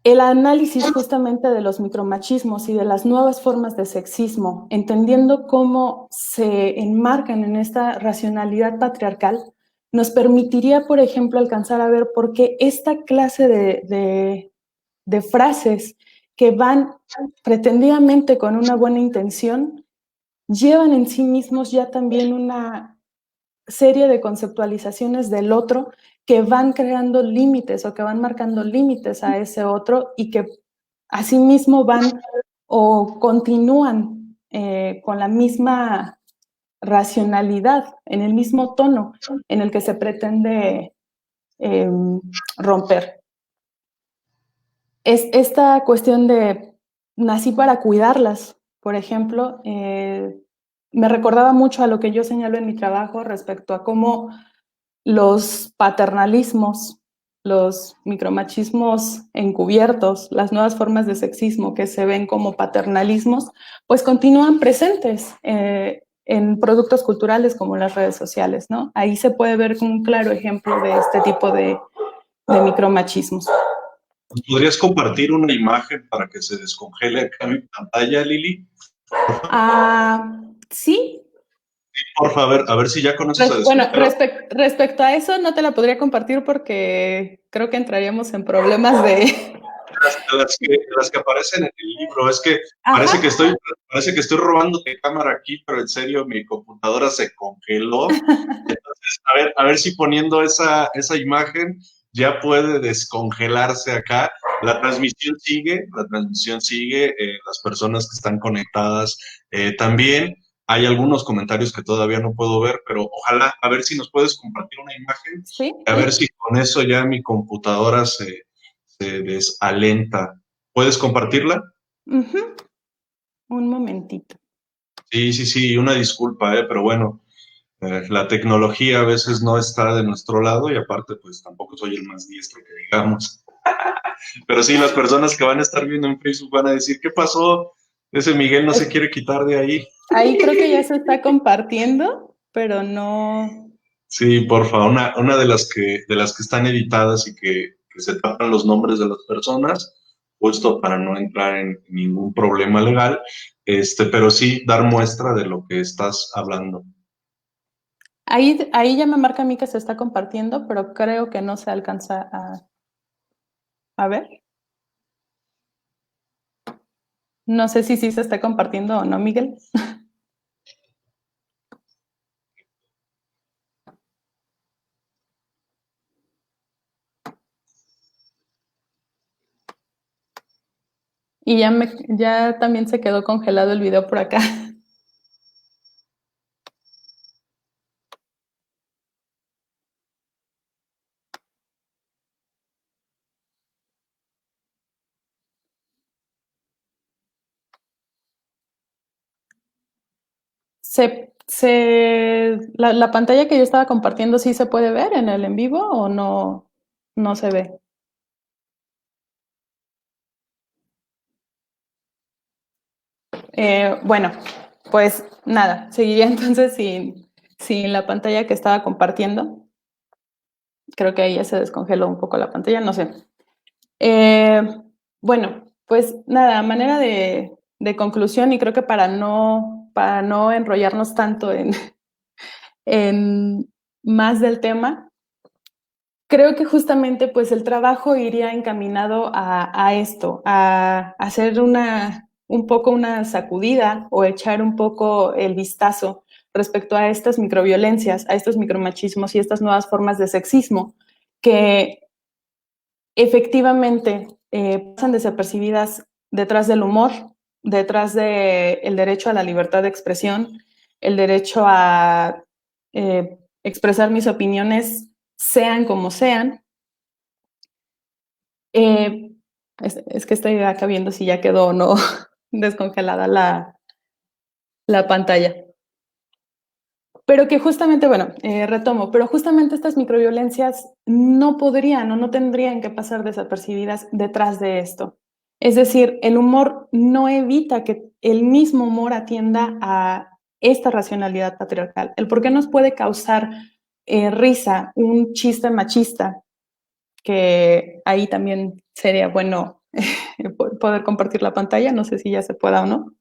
El análisis justamente de los micromachismos y de las nuevas formas de sexismo, entendiendo cómo se enmarcan en esta racionalidad patriarcal, nos permitiría, por ejemplo, alcanzar a ver por qué esta clase de frases que van pretendidamente con una buena intención, llevan en sí mismos ya también una serie de conceptualizaciones del otro que van creando límites o que van marcando límites a ese otro y que asimismo van o continúan con la misma racionalidad, en el mismo tono en el que se pretende romper. Es esta cuestión de nací para cuidarlas, por ejemplo, me recordaba mucho a lo que yo señalo en mi trabajo respecto a cómo los paternalismos, los micromachismos encubiertos, las nuevas formas de sexismo que se ven como paternalismos, pues continúan presentes en productos culturales como las redes sociales, ¿no? Ahí se puede ver un claro ejemplo de este tipo de micromachismos. ¿Podrías compartir una imagen para que se descongele acá mi pantalla, Lili? Sí. Por favor, a ver si ya conoces a Bueno, respecto a eso no te la podría compartir porque creo que entraríamos en problemas de las que aparecen en el libro. Es que parece que estoy robándote cámara aquí, pero en serio mi computadora se congeló. Entonces, a ver si poniendo esa imagen ya puede descongelarse acá. La transmisión sigue, las personas que están conectadas también. Hay algunos comentarios que todavía no puedo ver, pero ojalá, a ver si nos puedes compartir una imagen, ¿Sí? a ver si con eso ya mi computadora se desalenta. ¿Puedes compartirla? Un momentito. Sí, una disculpa, pero bueno, la tecnología a veces no está de nuestro lado y aparte pues tampoco soy el más diestro que digamos. Pero sí, las personas que van a estar viendo en Facebook van a decir, ¿qué pasó? Ese Miguel no se quiere quitar de ahí. Ahí creo que ya se está compartiendo, pero no. Sí, por favor, una de las que están editadas y que se tapan los nombres de las personas, justo para no entrar en ningún problema legal, pero sí dar muestra de lo que estás hablando. Ahí ya me marca a mí que se está compartiendo, pero creo que no se alcanza a ver. No sé si sí se está compartiendo o no, Miguel. Y ya también se quedó congelado el video por acá. La pantalla que yo estaba compartiendo, ¿sí se puede ver en el en vivo o no se ve? Bueno, pues nada, seguiría entonces sin la pantalla que estaba compartiendo. Creo que ahí ya se descongeló un poco la pantalla, no sé. Bueno, pues nada, a manera de conclusión, y creo que para no enrollarnos tanto en más del tema, creo que justamente pues el trabajo iría encaminado a esto, a hacer un poco una sacudida o echar un poco el vistazo respecto a estas microviolencias, a estos micromachismos y estas nuevas formas de sexismo que efectivamente pasan desapercibidas detrás del humor, detrás del derecho a la libertad de expresión, el derecho a expresar mis opiniones sean como sean. Es que estoy acá viendo si ya quedó o no descongelada la pantalla. Pero que justamente, bueno, retomo, pero justamente estas microviolencias no podrían o no tendrían que pasar desapercibidas detrás de esto. Es decir, el humor no evita que el mismo humor atienda a esta racionalidad patriarcal. El por qué nos puede causar risa un chiste machista, que ahí también sería bueno poder compartir la pantalla, no sé si ya se pueda o no.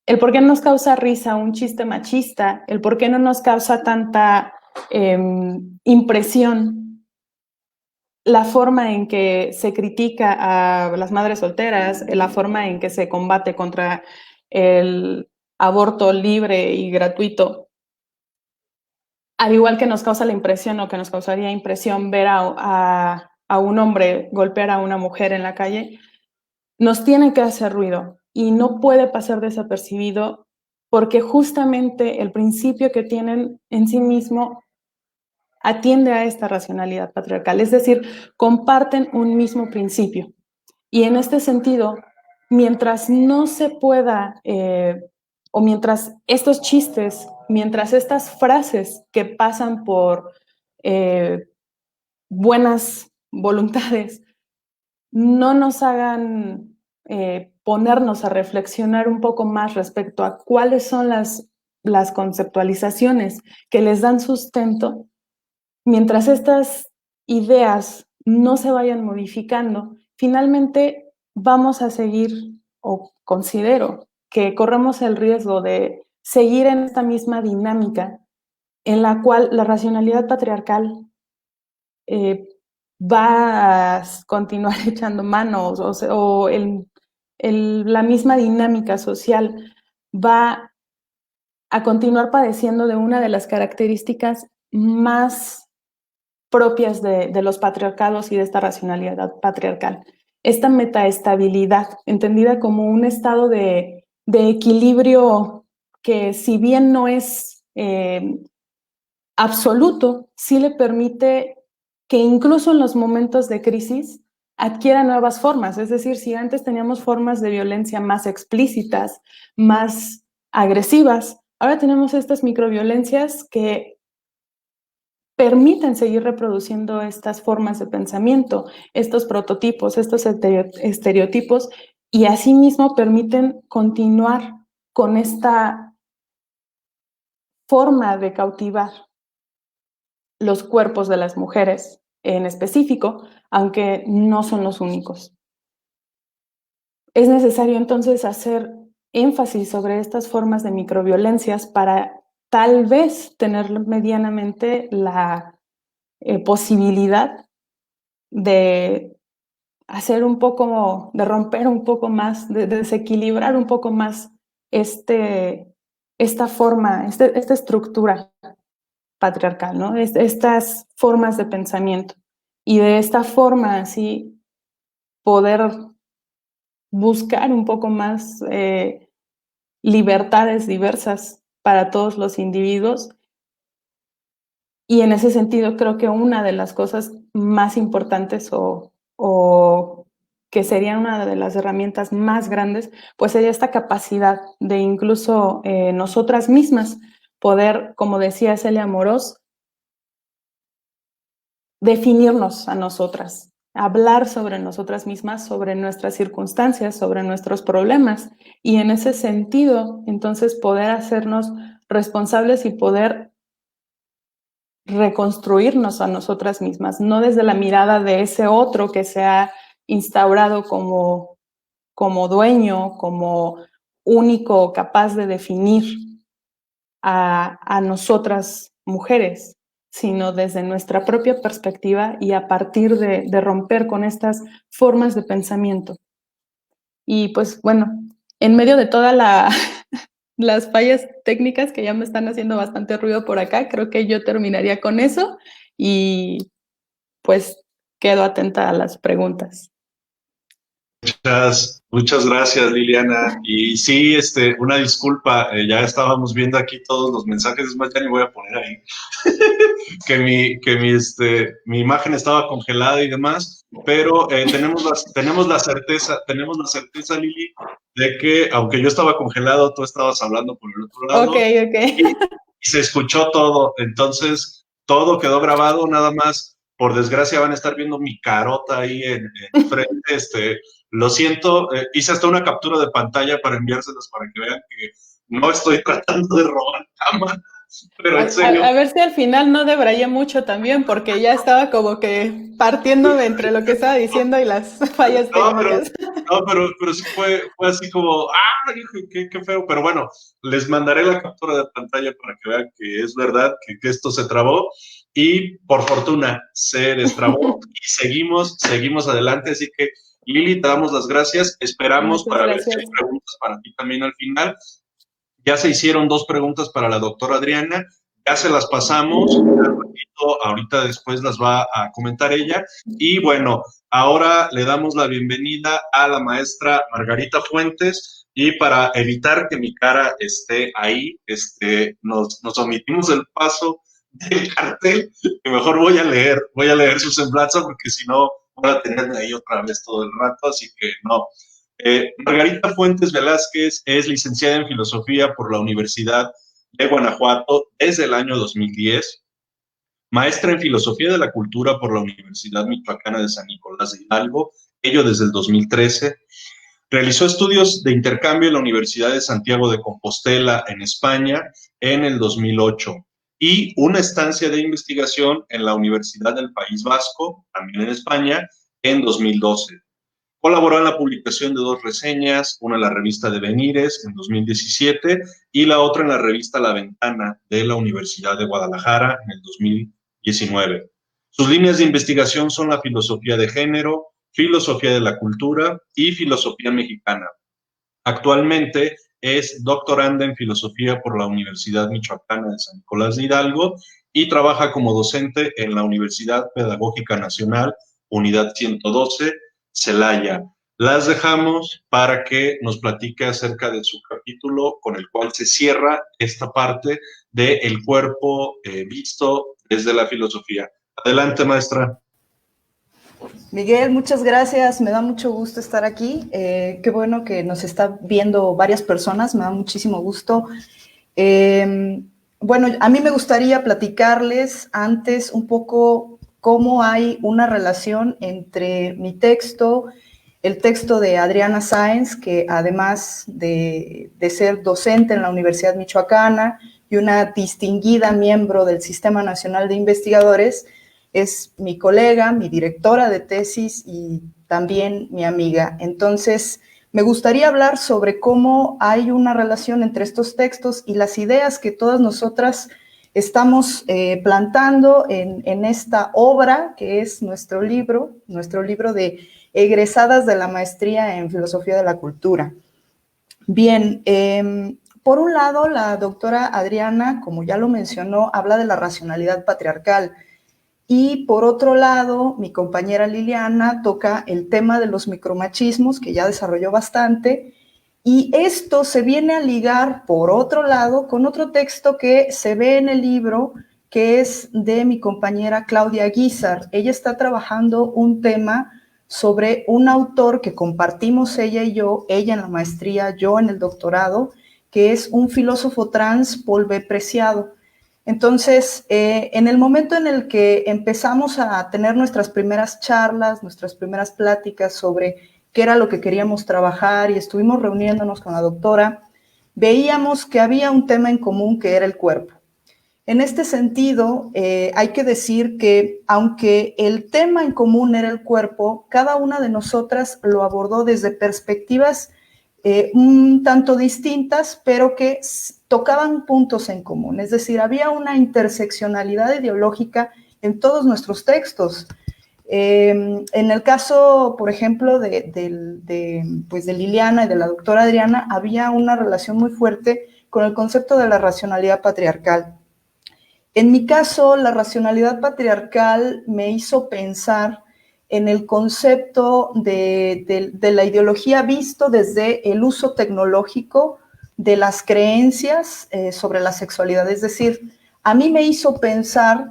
El por qué nos causa risa un chiste machista, el por qué no nos causa tanta impresión la forma en que se critica a las madres solteras, la forma en que se combate contra el aborto libre y gratuito, al igual que nos causa la impresión o que nos causaría impresión ver a un hombre golpear a una mujer en la calle, nos tiene que hacer ruido y no puede pasar desapercibido porque justamente el principio que tienen en sí mismo atiende a esta racionalidad patriarcal, es decir, comparten un mismo principio. Y en este sentido, mientras no se pueda, o mientras estos chistes mientras estas frases que pasan por buenas voluntades no nos hagan ponernos a reflexionar un poco más respecto a cuáles son las conceptualizaciones que les dan sustento, mientras estas ideas no se vayan modificando, finalmente vamos a seguir, o considero que corremos el riesgo de seguir en esta misma dinámica en la cual la racionalidad patriarcal va a continuar echando manos, o la misma dinámica social va a continuar padeciendo de una de las características más propias de los patriarcados y de esta racionalidad patriarcal. Esta metaestabilidad, entendida como un estado de equilibrio que, si bien no es absoluto, sí le permite que incluso en los momentos de crisis adquiera nuevas formas. Es decir, si antes teníamos formas de violencia más explícitas, más agresivas, ahora tenemos estas microviolencias que permiten seguir reproduciendo estas formas de pensamiento, estos prototipos, estos estereotipos, y asimismo permiten continuar con esta forma de cautivar los cuerpos de las mujeres en específico, aunque no son los únicos. Es necesario entonces hacer énfasis sobre estas formas de microviolencias para tal vez tener medianamente la posibilidad de hacer un poco, de romper un poco más, de desequilibrar un poco más esta forma, esta estructura patriarcal, ¿no? Estas formas de pensamiento. Y de esta forma, así, poder buscar un poco más libertades diversas para todos los individuos. Y en ese sentido, creo que una de las cosas más importantes o que sería una de las herramientas más grandes, pues sería esta capacidad de incluso nosotras mismas poder, como decía Celia Amorós, definirnos a nosotras, hablar sobre nosotras mismas, sobre nuestras circunstancias, sobre nuestros problemas, y en ese sentido, entonces, poder hacernos responsables y poder reconstruirnos a nosotras mismas, no desde la mirada de ese otro que se ha instaurado como dueño, como único capaz de definir a nosotras mujeres, sino desde nuestra propia perspectiva y a partir de romper con estas formas de pensamiento. Y pues bueno, en medio de toda las fallas técnicas que ya me están haciendo bastante ruido por acá, creo que yo terminaría con eso y pues quedo atenta a las preguntas. Muchas gracias, Liliana. Y sí, una disculpa, ya estábamos viendo aquí todos los mensajes, es más, ya ni voy a poner ahí, mi imagen estaba congelada y demás, pero tenemos la certeza, Lili, de que aunque yo estaba congelado, tú estabas hablando por el otro lado. Ok. Y se escuchó todo, entonces todo quedó grabado, nada más, por desgracia van a estar viendo mi carota ahí en frente, lo siento, hice hasta una captura de pantalla para enviárselas para que vean que no estoy tratando de robar cámara, pero en serio. A ver si al final no debrayé mucho también, porque ya estaba como que partiéndome entre lo que estaba diciendo y las fallas técnicas. Pero sí fue así como, qué feo, pero bueno, les mandaré la captura de pantalla para que vean que es verdad, que esto se trabó, y por fortuna se destrabó y seguimos adelante, así que Lili, te damos las gracias, esperamos Muchas para gracias. ver si hay preguntas para ti también al final. Ya se hicieron 2 preguntas para la doctora Adriana, ya se las pasamos, ahorita después las va a comentar ella, y bueno, ahora le damos la bienvenida a la maestra Margarita Fuentes, y para evitar que mi cara esté ahí, nos omitimos el paso del cartel, y mejor voy a leer su semblanza, porque si no, voy a tenerme ahí otra vez todo el rato, así que no. Margarita Fuentes Velázquez es licenciada en Filosofía por la Universidad de Guanajuato desde el año 2010, maestra en Filosofía de la Cultura por la Universidad Michoacana de San Nicolás de Hidalgo, ello desde el 2013. Realizó estudios de intercambio en la Universidad de Santiago de Compostela, en España, en el 2008, y una estancia de investigación en la Universidad del País Vasco, también en España, en 2012. Colaboró en la publicación de 2 reseñas, una en la revista Devenires en 2017 y la otra en la revista La Ventana de la Universidad de Guadalajara en el 2019. Sus líneas de investigación son la filosofía de género, filosofía de la cultura y filosofía mexicana. Actualmente es doctoranda en filosofía por la Universidad Michoacana de San Nicolás de Hidalgo y trabaja como docente en la Universidad Pedagógica Nacional, Unidad 112, Celaya. Las dejamos para que nos platique acerca de su capítulo con el cual se cierra esta parte del cuerpo visto desde la filosofía. Adelante, maestra. Miguel, muchas gracias, me da mucho gusto estar aquí, qué bueno que nos está viendo varias personas, me da muchísimo gusto. Bueno, a mí me gustaría platicarles antes un poco cómo hay una relación entre mi texto, el texto de Adriana Sáenz, que además de ser docente en la Universidad Michoacana y una distinguida miembro del Sistema Nacional de Investigadores, es mi colega, mi directora de tesis y también mi amiga. Entonces, me gustaría hablar sobre cómo hay una relación entre estos textos y las ideas que todas nosotras estamos plantando en esta obra, que es nuestro libro de egresadas de la maestría en Filosofía de la Cultura. Bien, por un lado, la doctora Adriana, como ya lo mencionó, habla de la racionalidad patriarcal. Y por otro lado, mi compañera Liliana toca el tema de los micromachismos, que ya desarrolló bastante, y esto se viene a ligar, por otro lado, con otro texto que se ve en el libro, que es de mi compañera Claudia Guizar. Ella está trabajando un tema sobre un autor que compartimos ella y yo, ella en la maestría, yo en el doctorado, que es un filósofo trans, Paul B. Preciado. Entonces, en el momento en el que empezamos a tener nuestras primeras charlas, nuestras primeras pláticas sobre qué era lo que queríamos trabajar y estuvimos reuniéndonos con la doctora, veíamos que había un tema en común que era el cuerpo. En este sentido, hay que decir que aunque el tema en común era el cuerpo, cada una de nosotras lo abordó desde perspectivas un tanto distintas, pero que tocaban puntos en común. Es decir, había una interseccionalidad ideológica en todos nuestros textos. En el caso, por ejemplo, pues de Liliana y de la doctora Adriana, había una relación muy fuerte con el concepto de la racionalidad patriarcal. En mi caso, la racionalidad patriarcal me hizo pensar en el concepto de la ideología visto desde el uso tecnológico de las creencias sobre la sexualidad. Es decir, a mí me hizo pensar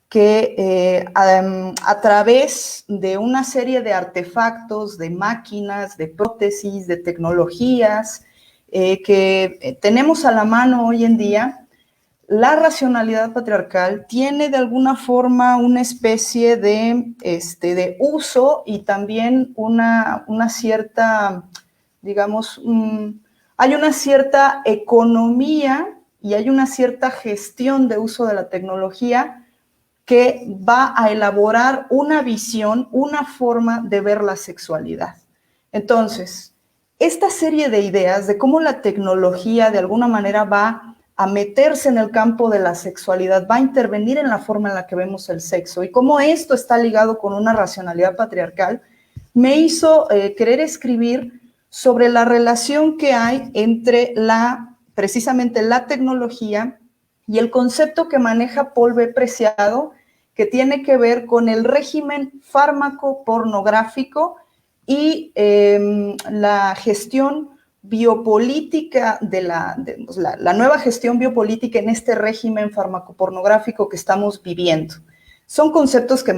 que a través de una serie de artefactos, de máquinas, de prótesis, de tecnologías que tenemos a la mano hoy en día, la racionalidad patriarcal tiene de alguna forma una especie de uso y también una cierta, digamos, hay una cierta economía y hay una cierta gestión de uso de la tecnología que va a elaborar una visión, una forma de ver la sexualidad. Entonces, esta serie de ideas de cómo la tecnología de alguna manera va a meterse en el campo de la sexualidad, va a intervenir en la forma en la que vemos el sexo y cómo esto está ligado con una racionalidad patriarcal, me hizo querer escribir sobre la relación que hay entre precisamente la tecnología y el concepto que maneja Paul B. Preciado, que tiene que ver con el régimen fármaco-pornográfico y la gestión biopolítica la nueva gestión biopolítica en este régimen farmacopornográfico que estamos viviendo. Son conceptos que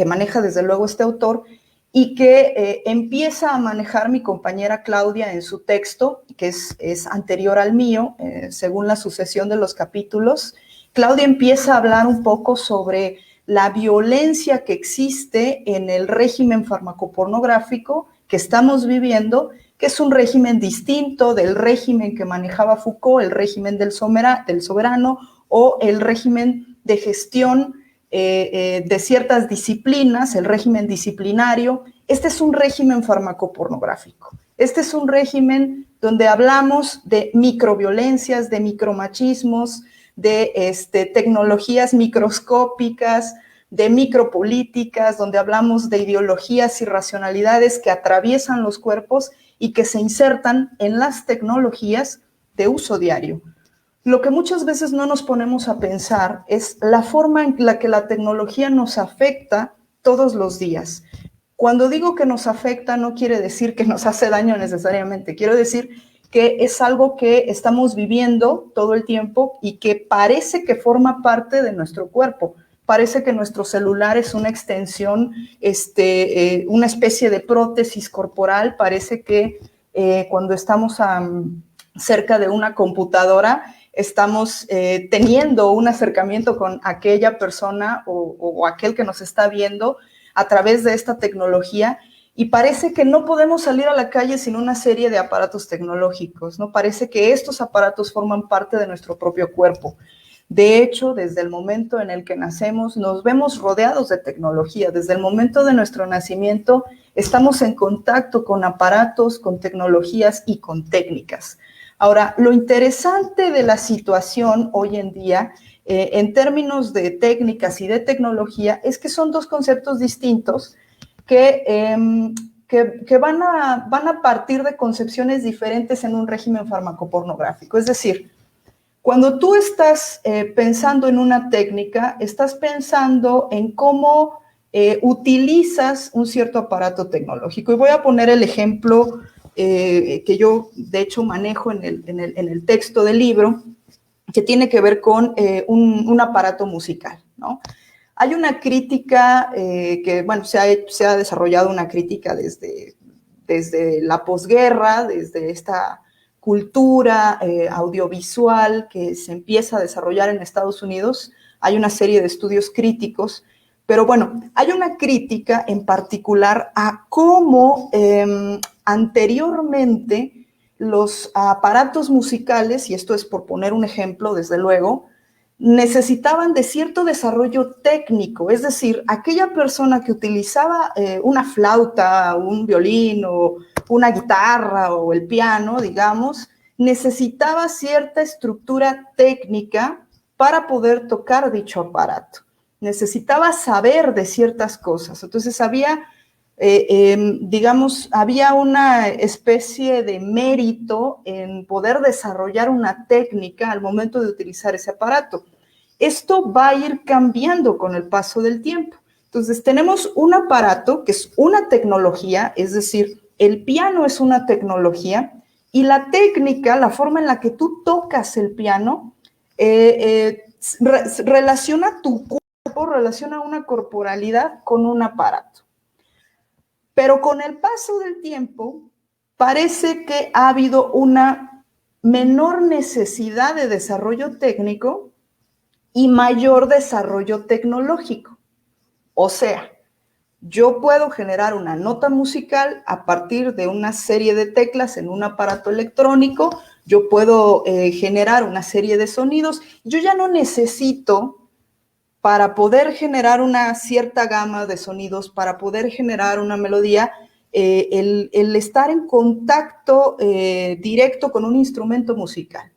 maneja desde luego este autor y que empieza a manejar mi compañera Claudia en su texto, que es anterior al mío, según la sucesión de los capítulos. Claudia empieza a hablar un poco sobre la violencia que existe en el régimen farmacopornográfico que estamos viviendo, que es un régimen distinto del régimen que manejaba Foucault, el régimen del soberano o el régimen de gestión de ciertas disciplinas, el régimen disciplinario. Este es un régimen farmacopornográfico. Este es un régimen donde hablamos de microviolencias, de micromachismos, de tecnologías microscópicas, de micropolíticas, donde hablamos de ideologías y racionalidades que atraviesan los cuerpos y que se insertan en las tecnologías de uso diario. Lo que muchas veces no nos ponemos a pensar es la forma en la que la tecnología nos afecta todos los días. Cuando digo que nos afecta, no quiere decir que nos hace daño necesariamente, quiero decir que es algo que estamos viviendo todo el tiempo y que parece que forma parte de nuestro cuerpo. Parece que nuestro celular es una extensión, una especie de prótesis corporal. Parece que cuando estamos cerca de una computadora, estamos teniendo un acercamiento con aquella persona o aquel que nos está viendo a través de esta tecnología, y parece que no podemos salir a la calle sin una serie de aparatos tecnológicos, ¿no? Parece que estos aparatos forman parte de nuestro propio cuerpo. De hecho, desde el momento en el que nacemos, nos vemos rodeados de tecnología. Desde el momento de nuestro nacimiento, estamos en contacto con aparatos, con tecnologías y con técnicas. Ahora, lo interesante de la situación hoy en día, en términos de técnicas y de tecnología, es que son dos conceptos distintos que van a partir de concepciones diferentes en un régimen farmacopornográfico. Es decir, cuando tú estás pensando en una técnica, estás pensando en cómo utilizas un cierto aparato tecnológico. Y voy a poner el ejemplo que yo, de hecho, manejo en el texto del libro, que tiene que ver con un aparato musical, ¿no? Hay una crítica que, bueno, se ha desarrollado una crítica desde la posguerra, desde esta cultura audiovisual que se empieza a desarrollar en Estados Unidos. Hay una serie de estudios críticos, pero bueno, hay una crítica en particular a cómo anteriormente los aparatos musicales, y esto es por poner un ejemplo, desde luego, necesitaban de cierto desarrollo técnico, es decir, aquella persona que utilizaba una flauta, un violín o una guitarra o el piano, digamos, necesitaba cierta estructura técnica para poder tocar dicho aparato. Necesitaba saber de ciertas cosas. Entonces había, digamos, había una especie de mérito en poder desarrollar una técnica al momento de utilizar ese aparato. Esto va a ir cambiando con el paso del tiempo. Entonces tenemos un aparato que es una tecnología, es decir, el piano es una tecnología, y la técnica, la forma en la que tú tocas el piano, relaciona tu cuerpo, relaciona una corporalidad con un aparato. Pero con el paso del tiempo, parece que ha habido una menor necesidad de desarrollo técnico y mayor desarrollo tecnológico. O sea, yo puedo generar una nota musical a partir de una serie de teclas en un aparato electrónico, yo puedo generar una serie de sonidos. Yo ya no necesito, para poder generar una cierta gama de sonidos, para poder generar una melodía, el estar en contacto directo con un instrumento musical.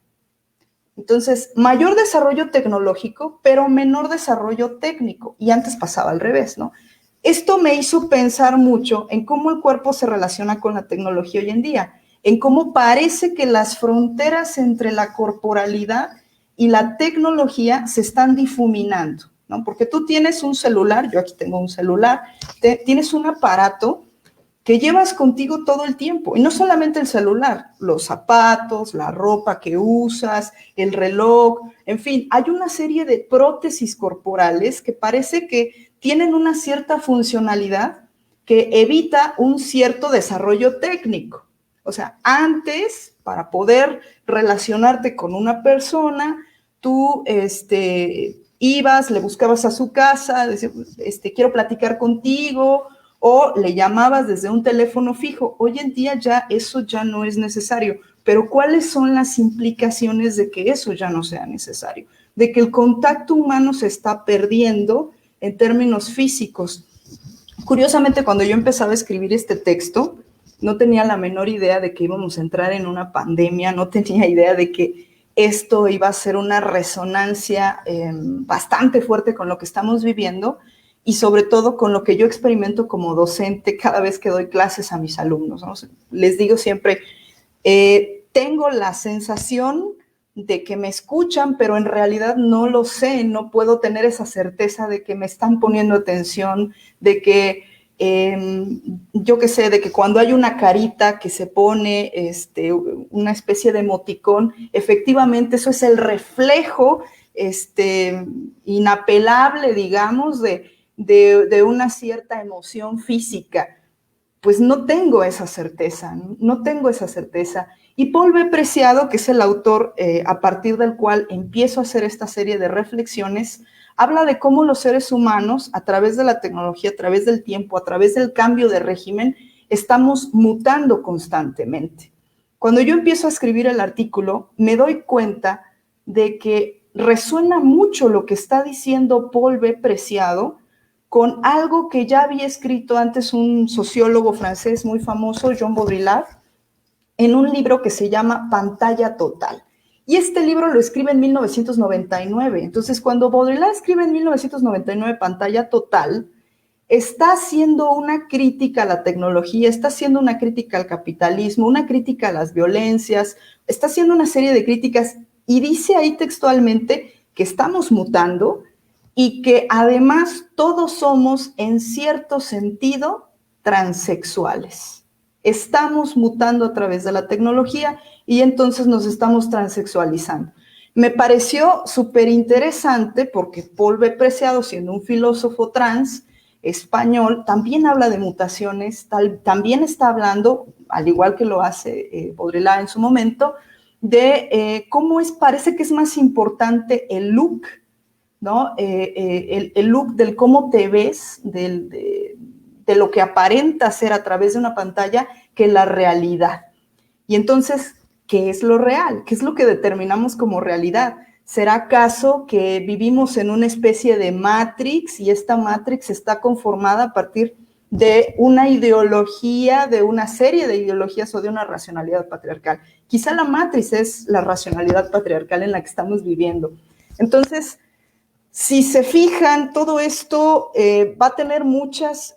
Entonces, mayor desarrollo tecnológico, pero menor desarrollo técnico. Y antes pasaba al revés, ¿no? Esto me hizo pensar mucho en cómo el cuerpo se relaciona con la tecnología hoy en día, en cómo parece que las fronteras entre la corporalidad y la tecnología se están difuminando, ¿no? Porque tú tienes un celular, yo aquí tengo un celular, tienes un aparato que llevas contigo todo el tiempo. Y no solamente el celular, los zapatos, la ropa que usas, el reloj, en fin, hay una serie de prótesis corporales que parece que tienen una cierta funcionalidad, que evita un cierto desarrollo técnico. O sea, antes, para poder relacionarte con una persona, tú ibas, le buscabas a su casa, decías, quiero platicar contigo, o le llamabas desde un teléfono fijo. Hoy en día ya eso ya no es necesario. Pero ¿cuáles son las implicaciones de que eso ya no sea necesario? De que el contacto humano se está perdiendo en términos físicos. Curiosamente, cuando yo empezaba a escribir este texto, no tenía la menor idea de que íbamos a entrar en una pandemia, no tenía idea de que esto iba a ser una resonancia bastante fuerte con lo que estamos viviendo y sobre todo con lo que yo experimento como docente cada vez que doy clases a mis alumnos, ¿no? Les digo siempre, tengo la sensación de que me escuchan, pero en realidad no lo sé, no puedo tener esa certeza de que me están poniendo atención, de que, yo qué sé, de que cuando hay una carita que se pone una especie de emoticón, efectivamente eso es el reflejo inapelable, digamos, de una cierta emoción física. Pues no tengo esa certeza, no tengo esa certeza. Y Paul B. Preciado, que es el autor a partir del cual empiezo a hacer esta serie de reflexiones, habla de cómo los seres humanos, a través de la tecnología, a través del tiempo, a través del cambio de régimen, estamos mutando constantemente. Cuando yo empiezo a escribir el artículo, me doy cuenta de que resuena mucho lo que está diciendo Paul B. Preciado con algo que ya había escrito antes un sociólogo francés muy famoso, Jean Baudrillard, en un libro que se llama Pantalla Total. Y este libro lo escribe en 1999. Entonces, cuando Baudrillard escribe en 1999 Pantalla Total, está haciendo una crítica a la tecnología, está haciendo una crítica al capitalismo, una crítica a las violencias, está haciendo una serie de críticas y dice ahí textualmente que estamos mutando y que además todos somos, en cierto sentido, transexuales. Estamos mutando a través de la tecnología y entonces nos estamos transexualizando. Me pareció súper interesante porque Paul B. Preciado, siendo un filósofo trans español, también habla de mutaciones, también está hablando, al igual que lo hace Baudrillard en su momento, de cómo parece que es más importante el look, ¿no? El look del cómo te ves, de lo que aparenta ser a través de una pantalla, que la realidad. Y entonces, ¿qué es lo real? ¿Qué es lo que determinamos como realidad? ¿Será acaso que vivimos en una especie de Matrix y esta Matrix está conformada a partir de una ideología, de una serie de ideologías o de una racionalidad patriarcal? Quizá la Matrix es la racionalidad patriarcal en la que estamos viviendo. Entonces, si se fijan, todo esto va a tener muchas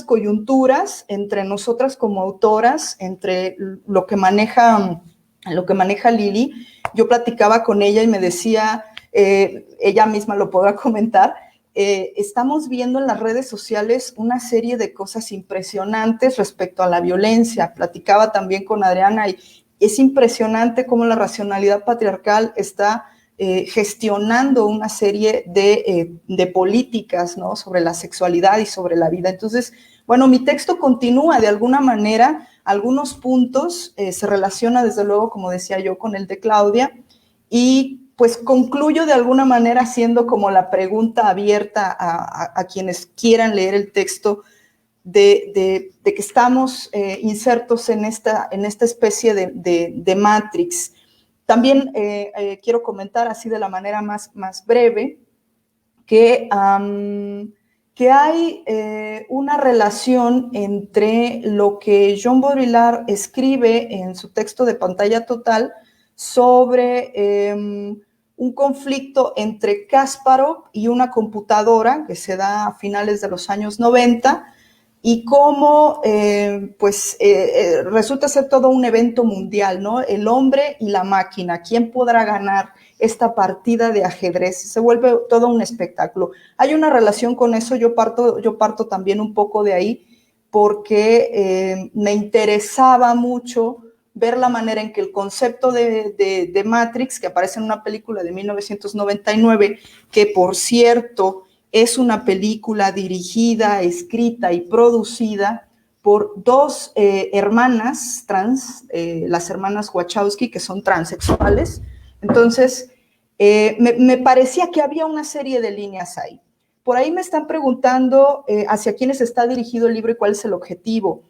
coyunturas entre nosotras como autoras, entre lo que maneja Lili. Yo platicaba con ella y me decía, ella misma lo podrá comentar, estamos viendo en las redes sociales una serie de cosas impresionantes respecto a la violencia. Platicaba también con Adriana y es impresionante cómo la racionalidad patriarcal está gestionando una serie de políticas, ¿no?, sobre la sexualidad y sobre la vida. Entonces, bueno, mi texto continúa de alguna manera, algunos puntos se relaciona desde luego, como decía yo, con el de Claudia, y pues concluyo de alguna manera haciendo como la pregunta abierta a quienes quieran leer el texto de que estamos insertos en esta especie de Matrix. También quiero comentar así de la manera más breve que hay una relación entre lo que Jean Baudrillard escribe en su texto de Pantalla Total sobre un conflicto entre Kasparov y una computadora que se da a finales de los años 90 y cómo resulta ser todo un evento mundial, ¿no? El hombre y la máquina, ¿quién podrá ganar esta partida de ajedrez? Se vuelve todo un espectáculo. Hay una relación con eso, yo parto también un poco de ahí, porque me interesaba mucho ver la manera en que el concepto de Matrix, que aparece en una película de 1999, que por cierto es una película dirigida, escrita y producida por dos hermanas trans, las hermanas Wachowski, que son transexuales. Entonces, me parecía que había una serie de líneas ahí. Por ahí me están preguntando hacia quiénes está dirigido el libro y cuál es el objetivo.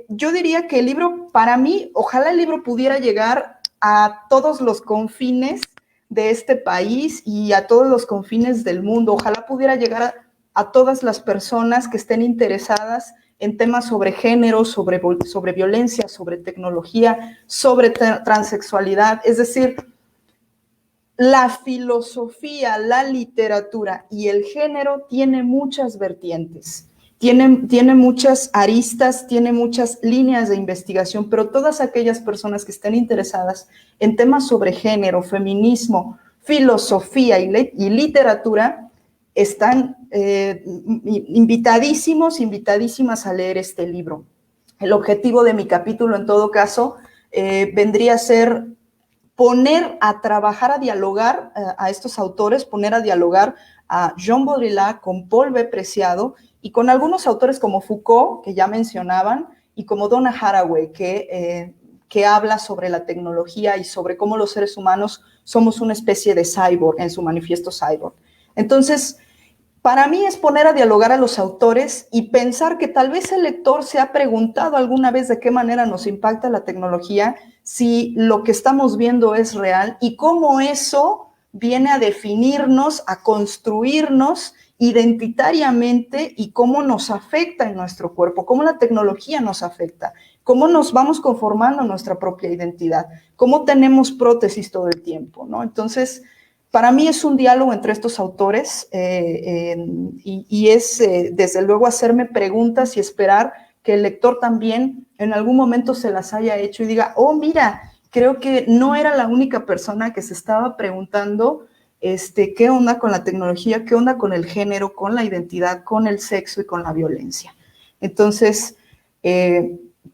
Yo diría que el libro, para mí, ojalá el libro pudiera llegar a todos los confines de este país y a todos los confines del mundo. Ojalá pudiera llegar a todas las personas que estén interesadas en temas sobre género, sobre violencia, sobre tecnología, sobre transexualidad. Es decir, la filosofía, la literatura y el género tiene muchas vertientes, tiene muchas aristas, tiene muchas líneas de investigación, pero todas aquellas personas que estén interesadas en temas sobre género, feminismo, filosofía y literatura están invitadísimas a leer este libro. El objetivo de mi capítulo, en todo caso, vendría a ser poner a trabajar, a dialogar a estos autores, poner a dialogar a Jean Baudrillard con Paul B. Preciado y con algunos autores como Foucault, que ya mencionaban, y como Donna Haraway, que habla sobre la tecnología y sobre cómo los seres humanos somos una especie de cyborg en su manifiesto Cyborg. Entonces, para mí es poner a dialogar a los autores y pensar que tal vez el lector se ha preguntado alguna vez de qué manera nos impacta la tecnología, si lo que estamos viendo es real y cómo eso viene a definirnos, a construirnos identitariamente y cómo nos afecta en nuestro cuerpo, cómo la tecnología nos afecta, cómo nos vamos conformando nuestra propia identidad, cómo tenemos prótesis todo el tiempo, ¿no? Entonces, para mí es un diálogo entre estos autores y es, desde luego, hacerme preguntas y esperar que el lector también en algún momento se las haya hecho y diga, oh, mira, creo que no era la única persona que se estaba preguntando qué onda con la tecnología, qué onda con el género, con la identidad, con el sexo y con la violencia. Entonces,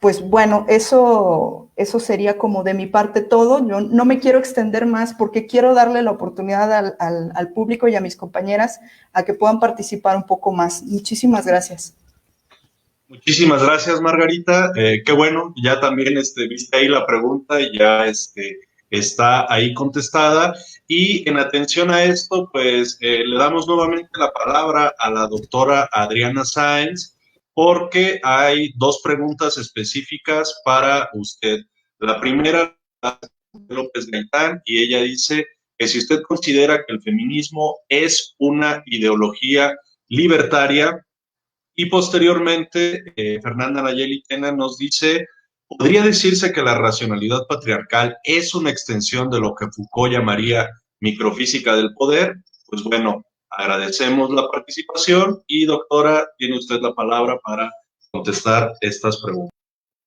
pues bueno, eso sería como de mi parte todo. Yo no me quiero extender más porque quiero darle la oportunidad al público y a mis compañeras a que puedan participar un poco más. Muchísimas gracias. Muchísimas gracias, Margarita. Qué bueno, ya también viste ahí la pregunta y ya está ahí contestada. Y en atención a esto, pues le damos nuevamente la palabra a la doctora Adriana Sáenz, porque hay dos preguntas específicas para usted. La primera, López Gaitán, y ella dice que si usted considera que el feminismo es una ideología libertaria. Y posteriormente, Fernanda Nayeli Tena nos dice, ¿podría decirse que la racionalidad patriarcal es una extensión de lo que Foucault llamaría microfísica del poder? Pues bueno, agradecemos la participación y doctora, tiene usted la palabra para contestar estas preguntas.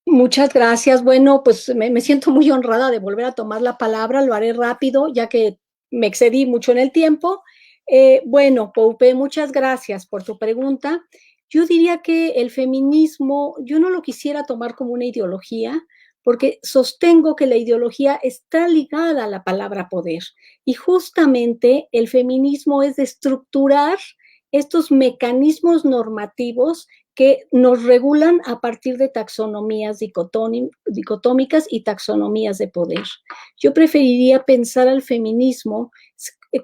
Muchas gracias. Bueno, pues me siento muy honrada de volver a tomar la palabra. Lo haré rápido, ya que me excedí mucho en el tiempo. Bueno, Poupe, muchas gracias por tu pregunta. Yo diría que el feminismo, yo no lo quisiera tomar como una ideología, porque sostengo que la ideología está ligada a la palabra poder. Y justamente el feminismo es de estructurar estos mecanismos normativos que nos regulan a partir de taxonomías dicotómicas y taxonomías de poder. Yo preferiría pensar al feminismo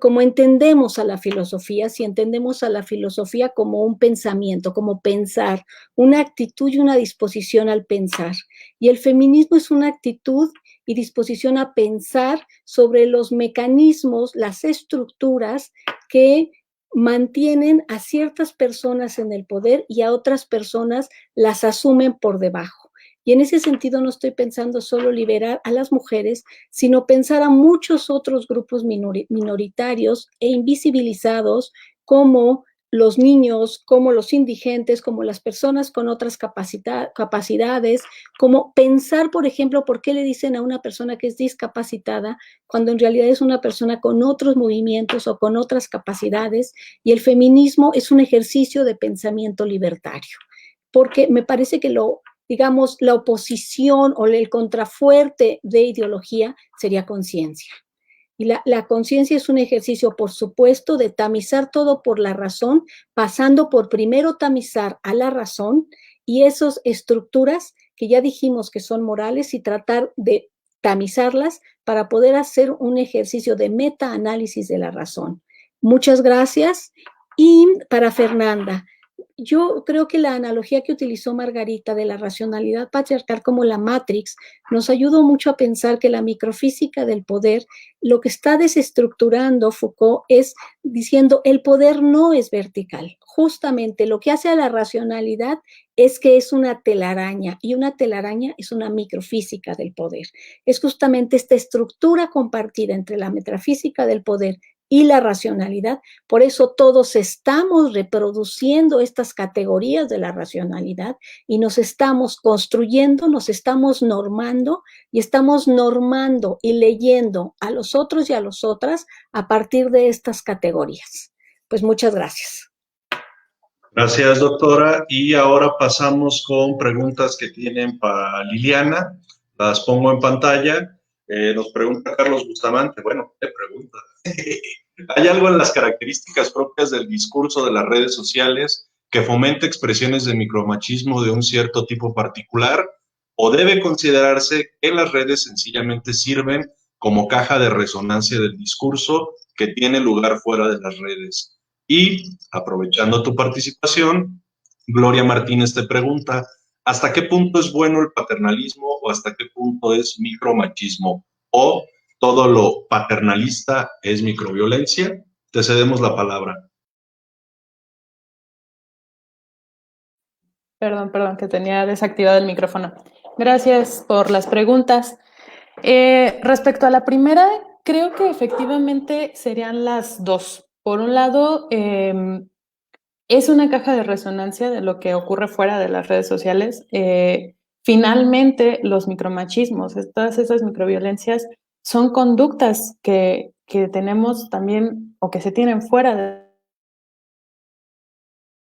como entendemos a la filosofía, si entendemos a la filosofía como un pensamiento, como pensar, una actitud y una disposición al pensar. Y el feminismo es una actitud y disposición a pensar sobre los mecanismos, las estructuras que mantienen a ciertas personas en el poder y a otras personas las asumen por debajo. Y en ese sentido no estoy pensando solo liberar a las mujeres, sino pensar a muchos otros grupos minoritarios e invisibilizados como los niños, como los indigentes, como las personas con otras capacidades, como pensar, por ejemplo, por qué le dicen a una persona que es discapacitada cuando en realidad es una persona con otros movimientos o con otras capacidades, y el feminismo es un ejercicio de pensamiento libertario, porque me parece que digamos, la oposición o el contrafuerte de ideología sería conciencia. Y la conciencia es un ejercicio, por supuesto, de tamizar todo por la razón, pasando por primero tamizar a la razón y esas estructuras que ya dijimos que son morales y tratar de tamizarlas para poder hacer un ejercicio de metaanálisis de la razón. Muchas gracias. Y para Fernanda, yo creo que la analogía que utilizó Margarita de la racionalidad patriarcal como la Matrix nos ayudó mucho a pensar que la microfísica del poder, lo que está desestructurando Foucault es diciendo el poder no es vertical. Justamente lo que hace a la racionalidad es que es una telaraña y una telaraña es una microfísica del poder. Es justamente esta estructura compartida entre la metafísica del poder y la racionalidad. Por eso todos estamos reproduciendo estas categorías de la racionalidad y nos estamos construyendo, nos estamos normando y estamos normando y leyendo a los otros y a las otras a partir de estas categorías. Pues muchas gracias. Gracias, doctora. Y ahora pasamos con preguntas que tienen para Liliana. Las pongo en pantalla. Nos pregunta Carlos Bustamante. Bueno, ¿qué pregunta? ¿Hay algo en las características propias del discurso de las redes sociales que fomente expresiones de micromachismo de un cierto tipo particular? ¿O debe considerarse que las redes sencillamente sirven como caja de resonancia del discurso que tiene lugar fuera de las redes? Y, aprovechando tu participación, Gloria Martínez te pregunta, ¿hasta qué punto es bueno el paternalismo o hasta qué punto es micromachismo? ¿O todo lo paternalista es microviolencia? Te cedemos la palabra. Perdón, que tenía desactivado el micrófono. Gracias por las preguntas. Respecto a la primera, creo que efectivamente serían las dos. Por un lado, es una caja de resonancia de lo que ocurre fuera de las redes sociales. Finalmente, los micromachismos, todas esas microviolencias, son conductas que tenemos también o que se tienen fuera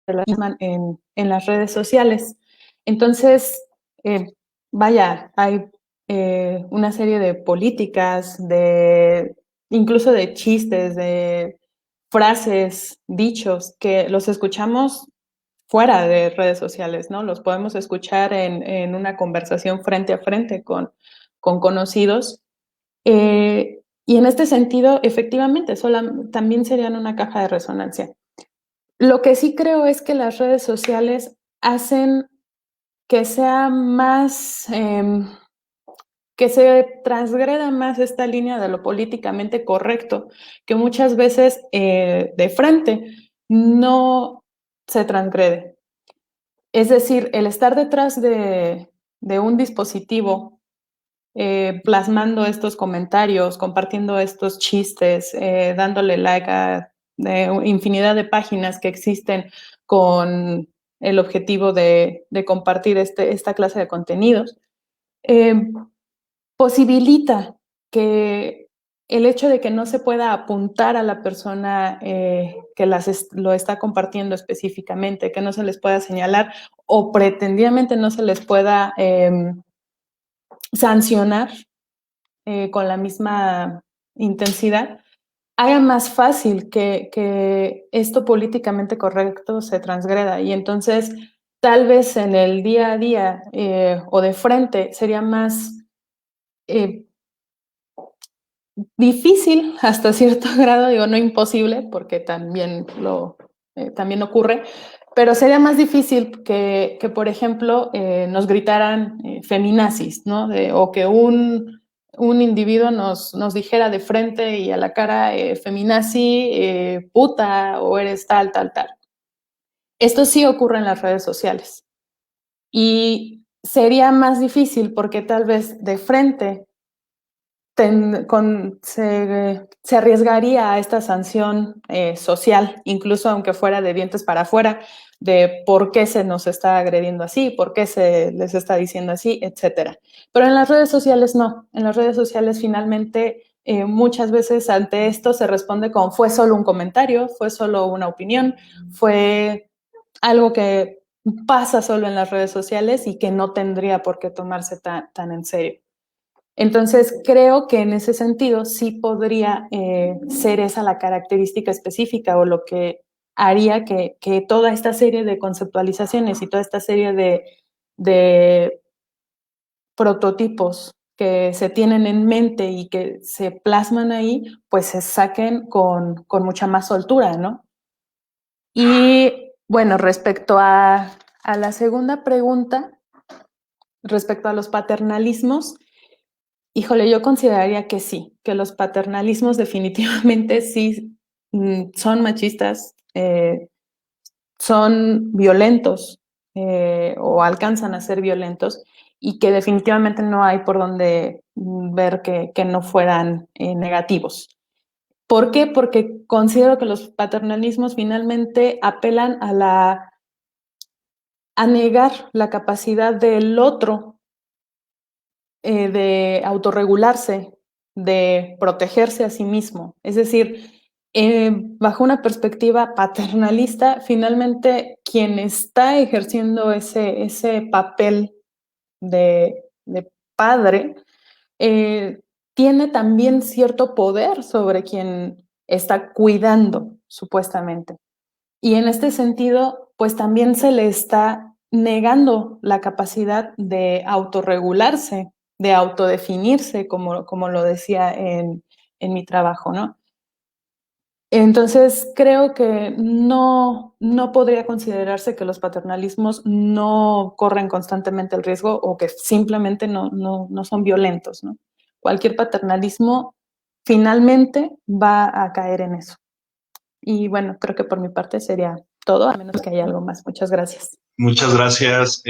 de la misma en las redes sociales. Entonces, vaya, hay una serie de políticas, incluso de chistes, de frases, dichos, que los escuchamos fuera de redes sociales, ¿no? Los podemos escuchar en una conversación frente a frente con conocidos. Y en este sentido, efectivamente, también serían una caja de resonancia. Lo que sí creo es que las redes sociales hacen que sea más, que se transgreda más esta línea de lo políticamente correcto, que muchas veces de frente no se transgrede. Es decir, el estar detrás de un dispositivo, plasmando estos comentarios, compartiendo estos chistes, dándole like a infinidad de páginas que existen con el objetivo de compartir esta clase de contenidos, posibilita que el hecho de que no se pueda apuntar a la persona que lo está compartiendo específicamente, que no se les pueda señalar o pretendidamente no se les pueda sancionar con la misma intensidad, haga más fácil que esto políticamente correcto se transgreda. Y entonces, tal vez en el día a día o de frente sería más difícil hasta cierto grado, digo, no imposible, porque también ocurre, pero sería más difícil que por ejemplo, nos gritaran feminazis, ¿no? O que un individuo nos dijera de frente y a la cara feminazi, puta, o eres tal, tal, tal. Esto sí ocurre en las redes sociales. Y sería más difícil porque tal vez de frente se arriesgaría a esta sanción social, incluso aunque fuera de dientes para afuera, de por qué se nos está agrediendo así, por qué se les está diciendo así, etcétera. Pero en las redes sociales no. En las redes sociales finalmente muchas veces ante esto se responde con fue solo un comentario, fue solo una opinión, fue algo que pasa solo en las redes sociales y que no tendría por qué tomarse tan en serio. Entonces, creo que en ese sentido sí podría ser esa la característica específica o lo que haría que toda esta serie de conceptualizaciones y toda esta serie de prototipos que se tienen en mente y que se plasman ahí, pues se saquen con mucha más soltura, ¿no? Y bueno, respecto a la segunda pregunta, respecto a los paternalismos, híjole, yo consideraría que sí, que los paternalismos definitivamente sí son machistas, son violentos o alcanzan a ser violentos y que definitivamente no hay por donde ver que no fueran negativos. ¿Por qué? Porque considero que los paternalismos finalmente apelan a negar la capacidad del otro de autorregularse, de protegerse a sí mismo. Es decir, bajo una perspectiva paternalista, finalmente quien está ejerciendo ese papel de padre tiene también cierto poder sobre quien está cuidando, supuestamente. Y en este sentido, pues también se le está negando la capacidad de autorregularse, de autodefinirse, como lo decía en mi trabajo, ¿no? Entonces, creo que no podría considerarse que los paternalismos no corren constantemente el riesgo o que simplemente no son violentos, ¿no? Cualquier paternalismo finalmente va a caer en eso. Y bueno, creo que por mi parte sería todo, a menos que haya algo más. Muchas gracias. Muchas gracias.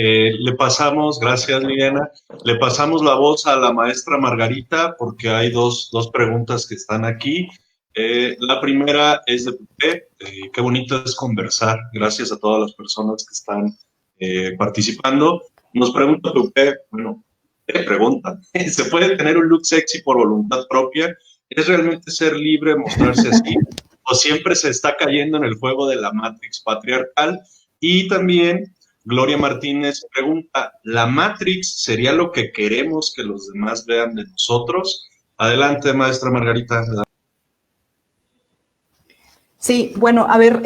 Gracias Liliana, le pasamos la voz a la maestra Margarita porque hay dos preguntas que están aquí. La primera es de Pepe. Qué bonito es conversar. Gracias a todas las personas que están participando. Nos pregunta Pepe, bueno, te preguntan, ¿se puede tener un look sexy por voluntad propia? ¿Es realmente ser libre, mostrarse así? ¿O siempre se está cayendo en el juego de la Matrix patriarcal? Y también Gloria Martínez pregunta, ¿la Matrix sería lo que queremos que los demás vean de nosotros? Adelante, maestra Margarita. Sí, bueno, a ver,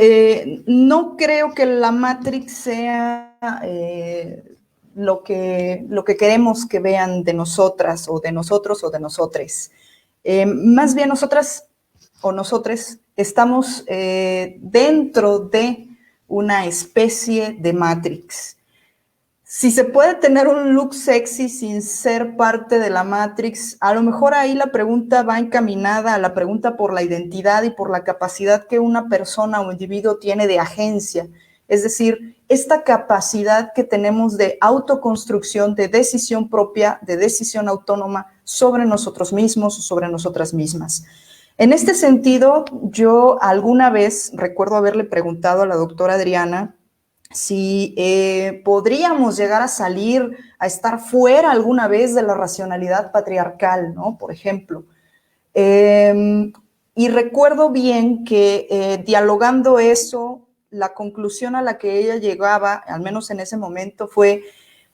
no creo que la Matrix sea lo que queremos que vean de nosotras o de nosotros o de nosotres. Más bien nosotras o nosotres estamos dentro de una especie de Matrix. Si se puede tener un look sexy sin ser parte de la Matrix, a lo mejor ahí la pregunta va encaminada a la pregunta por la identidad y por la capacidad que una persona o individuo tiene de agencia. Es decir, esta capacidad que tenemos de autoconstrucción, de decisión propia, de decisión autónoma sobre nosotros mismos o sobre nosotras mismas. En este sentido, yo alguna vez recuerdo haberle preguntado a la doctora Adriana si podríamos llegar a salir, a estar fuera alguna vez de la racionalidad patriarcal, ¿no? Por ejemplo. Y recuerdo bien que dialogando eso, la conclusión a la que ella llegaba, al menos en ese momento, fue: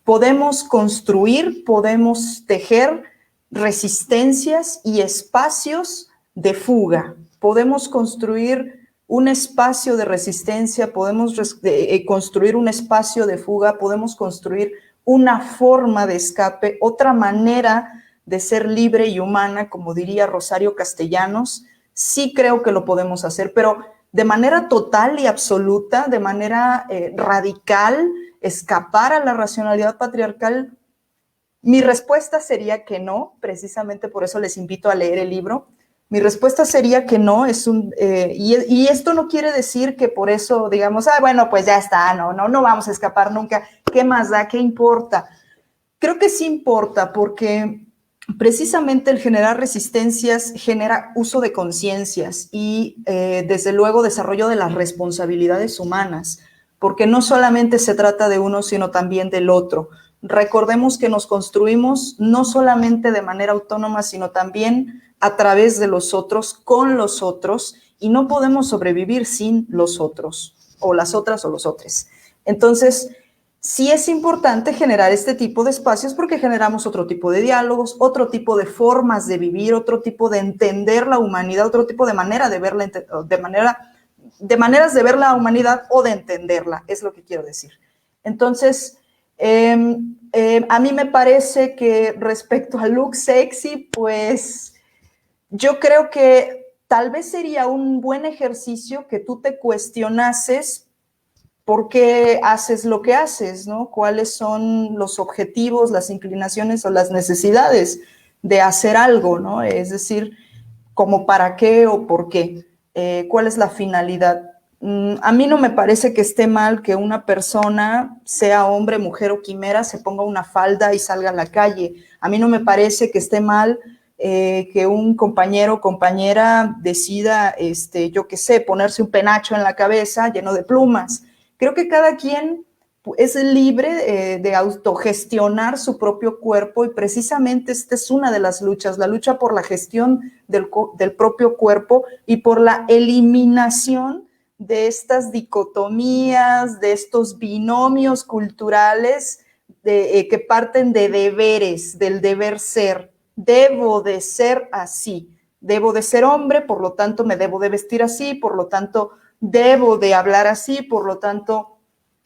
podemos construir, podemos tejer resistencias y espacios de fuga. Podemos construir un espacio de resistencia, podemos construir un espacio de fuga, podemos construir una forma de escape, otra manera de ser libre y humana, como diría Rosario Castellanos. Sí creo que lo podemos hacer, pero de manera total y absoluta, de manera radical, escapar a la racionalidad patriarcal, mi respuesta sería que no, precisamente por eso les invito a leer el libro. Mi respuesta sería que no, y esto no quiere decir que por eso digamos, bueno, pues ya está, no vamos a escapar nunca, ¿qué más da? ¿Qué importa? Creo que sí importa, porque precisamente el generar resistencias genera uso de conciencias y desde luego desarrollo de las responsabilidades humanas, porque no solamente se trata de uno, sino también del otro. Recordemos que nos construimos no solamente de manera autónoma, sino también a través de los otros, con los otros, y no podemos sobrevivir sin los otros, o las otras o los otros. Entonces, sí es importante generar este tipo de espacios porque generamos otro tipo de diálogos, otro tipo de formas de vivir, otro tipo de entender la humanidad, otro tipo de manera de verla, de maneras de ver la humanidad o de entenderla, es lo que quiero decir. Entonces, a mí me parece que respecto al look sexy, pues yo creo que tal vez sería un buen ejercicio que tú te cuestionases por qué haces lo que haces, ¿no? ¿Cuáles son los objetivos, las inclinaciones o las necesidades de hacer algo, ¿no? Es decir, como para qué o por qué, cuál es la finalidad. A mí no me parece que esté mal que una persona, sea hombre, mujer o quimera, se ponga una falda y salga a la calle. A mí no me parece que esté mal que un compañero o compañera decida, yo qué sé, ponerse un penacho en la cabeza lleno de plumas. Creo que cada quien es libre de autogestionar su propio cuerpo y precisamente esta es una de las luchas, la lucha por la gestión del propio cuerpo y por la eliminación de estas dicotomías, de estos binomios culturales que parten de deberes, del deber ser. Debo de ser así, debo de ser hombre, por lo tanto me debo de vestir así, por lo tanto debo de hablar así, por lo tanto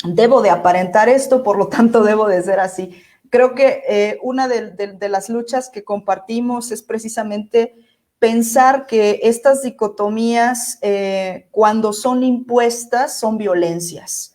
debo de aparentar esto, por lo tanto debo de ser así. Creo que una de las luchas que compartimos es precisamente pensar que estas dicotomías, cuando son impuestas, son violencias.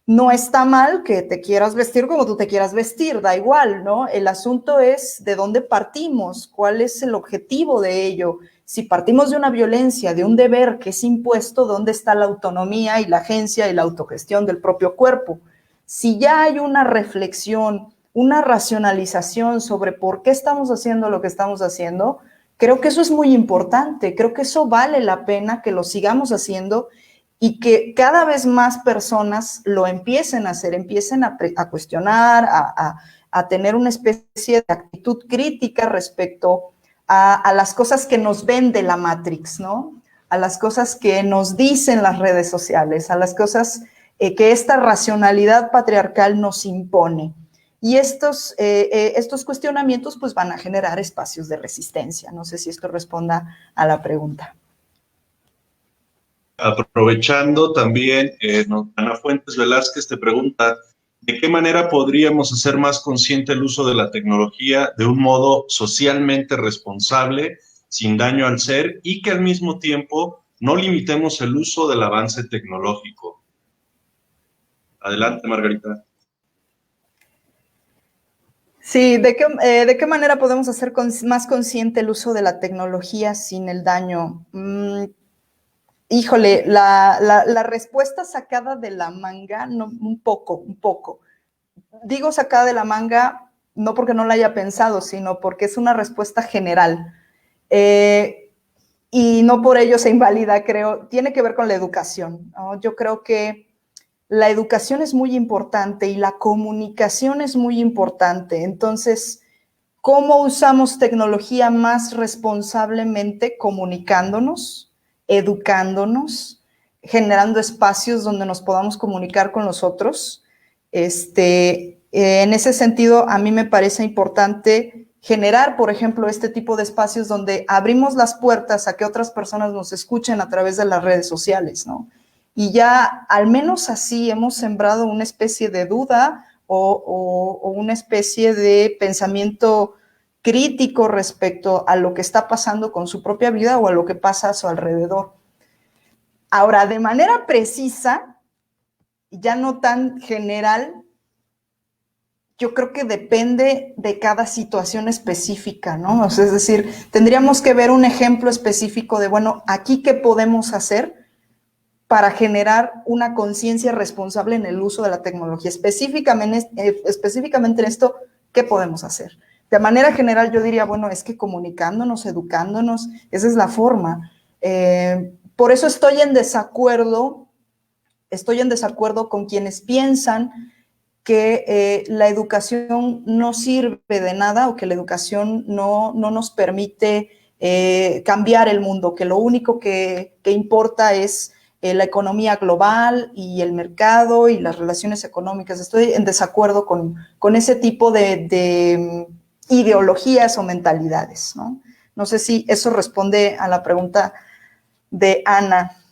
No está mal que te quieras vestir como tú te quieras vestir, da igual, ¿no? El asunto es de dónde partimos, cuál es el objetivo de ello. Si partimos de una violencia, de un deber que es impuesto, ¿dónde está la autonomía y la agencia y la autogestión del propio cuerpo? Si ya hay una reflexión, una racionalización sobre por qué estamos haciendo lo que estamos haciendo, creo que eso es muy importante, creo que eso vale la pena que lo sigamos haciendo y que cada vez más personas lo empiecen a hacer, empiecen a cuestionar, a tener una especie de actitud crítica respecto a las cosas que nos vende la Matrix, ¿no? A las cosas que nos dicen las redes sociales, a las cosas que esta racionalidad patriarcal nos impone. Y estos cuestionamientos pues van a generar espacios de resistencia. No sé si esto responda a la pregunta. Aprovechando también, Ana Fuentes Velázquez te pregunta, ¿de qué manera podríamos hacer más consciente el uso de la tecnología de un modo socialmente responsable, sin daño al ser y que al mismo tiempo no limitemos el uso del avance tecnológico? Adelante, Margarita. Sí, ¿de qué manera podemos hacer más consciente el uso de la tecnología sin el daño? Híjole, la respuesta sacada de la manga, no, un poco. Digo sacada de la manga no porque no la haya pensado, sino porque es una respuesta general. Y no por ello se invalida, creo. Tiene que ver con la educación, ¿no? Yo creo que la educación es muy importante y la comunicación es muy importante. Entonces, ¿cómo usamos tecnología más responsablemente? Comunicándonos, educándonos, generando espacios donde nos podamos comunicar con los otros. En ese sentido, a mí me parece importante generar, por ejemplo, este tipo de espacios donde abrimos las puertas a que otras personas nos escuchen a través de las redes sociales, ¿no? Y ya al menos así hemos sembrado una especie de duda o una especie de pensamiento crítico respecto a lo que está pasando con su propia vida o a lo que pasa a su alrededor. Ahora, de manera precisa, ya no tan general, yo creo que depende de cada situación específica, ¿no? O sea, es decir, tendríamos que ver un ejemplo específico de, bueno, aquí qué podemos hacer para generar una conciencia responsable en el uso de la tecnología. Específicamente en esto, ¿qué podemos hacer? De manera general yo diría, bueno, es que comunicándonos, educándonos, esa es la forma. Por eso estoy en desacuerdo con quienes piensan que la educación no sirve de nada o que la educación no nos permite cambiar el mundo, que lo único que importa es la economía global y el mercado y las relaciones económicas. Estoy en desacuerdo con ese tipo de ideologías o mentalidades, ¿no? No sé si eso responde a la pregunta de Ana.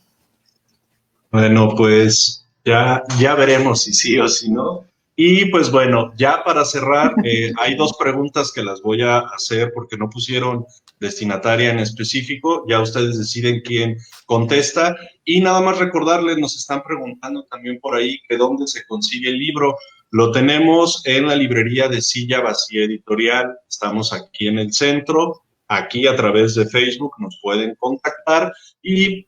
Bueno, pues ya veremos si sí o si no. Y pues bueno, ya para cerrar, hay dos preguntas que las voy a hacer porque no pusieron destinataria en específico. Ya ustedes deciden quién contesta. Y nada más recordarles, nos están preguntando también por ahí que dónde se consigue el libro. Lo tenemos en la librería de Silla Vacía Editorial. Estamos aquí en el centro. Aquí a través de Facebook nos pueden contactar y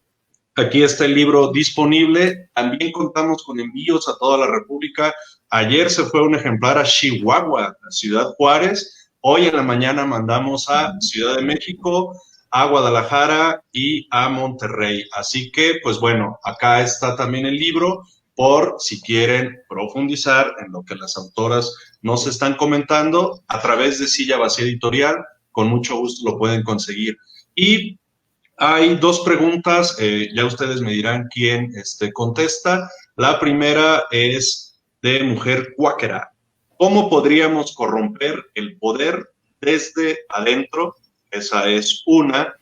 aquí está el libro disponible. También contamos con envíos a toda la República. Ayer se fue un ejemplar a Chihuahua, a Ciudad Juárez. Hoy en la mañana mandamos a Ciudad de México, a Guadalajara y a Monterrey. Así que, pues bueno, acá está también el libro por si quieren profundizar en lo que las autoras nos están comentando a través de Silla Vacía Editorial. Con mucho gusto lo pueden conseguir. Y hay dos preguntas, ya ustedes me dirán quién contesta. La primera es de mujer cuáquera. ¿Cómo podríamos corromper el poder desde adentro? Esa es una.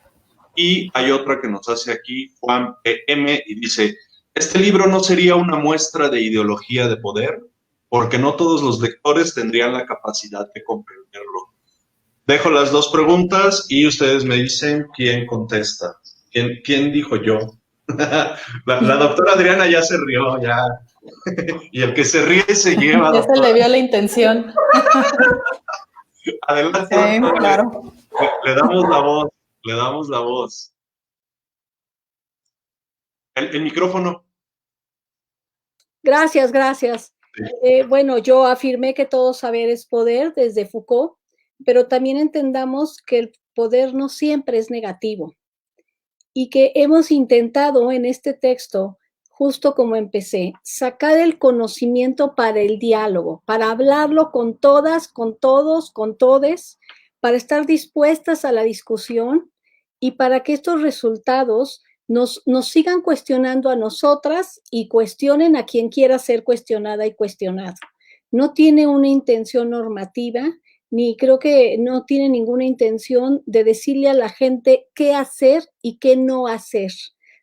Y hay otra que nos hace aquí Juan PM y dice, ¿este libro no sería una muestra de ideología de poder? Porque no todos los lectores tendrían la capacidad de comprenderlo. Dejo las dos preguntas y ustedes me dicen quién contesta. ¿Quién dijo yo? La doctora Adriana ya se rió, ya. Y el que se ríe se lleva. Ya se le vio la intención. Adelante, Sí, doctora. claro. Le damos la voz, le damos la voz. El micrófono. Gracias, gracias. Bueno, yo afirmé que todo saber es poder desde Foucault, pero también entendamos que el poder no siempre es negativo y que hemos intentado en este texto, justo como empecé, sacar el conocimiento para el diálogo, para hablarlo con todas, con todos, con todes, para estar dispuestas a la discusión y para que estos resultados nos sigan cuestionando a nosotras y cuestionen a quien quiera ser cuestionada y cuestionado. No tiene una intención normativa, ni creo que no tiene ninguna intención de decirle a la gente qué hacer y qué no hacer,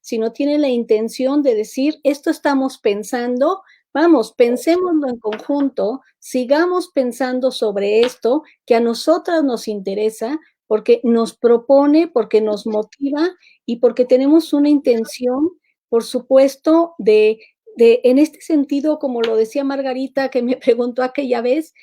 sino tiene la intención de decir, esto estamos pensando, vamos, pensémoslo en conjunto, sigamos pensando sobre esto que a nosotras nos interesa, porque nos propone, porque nos motiva y porque tenemos una intención, por supuesto, en este sentido, como lo decía Margarita, que me preguntó aquella vez,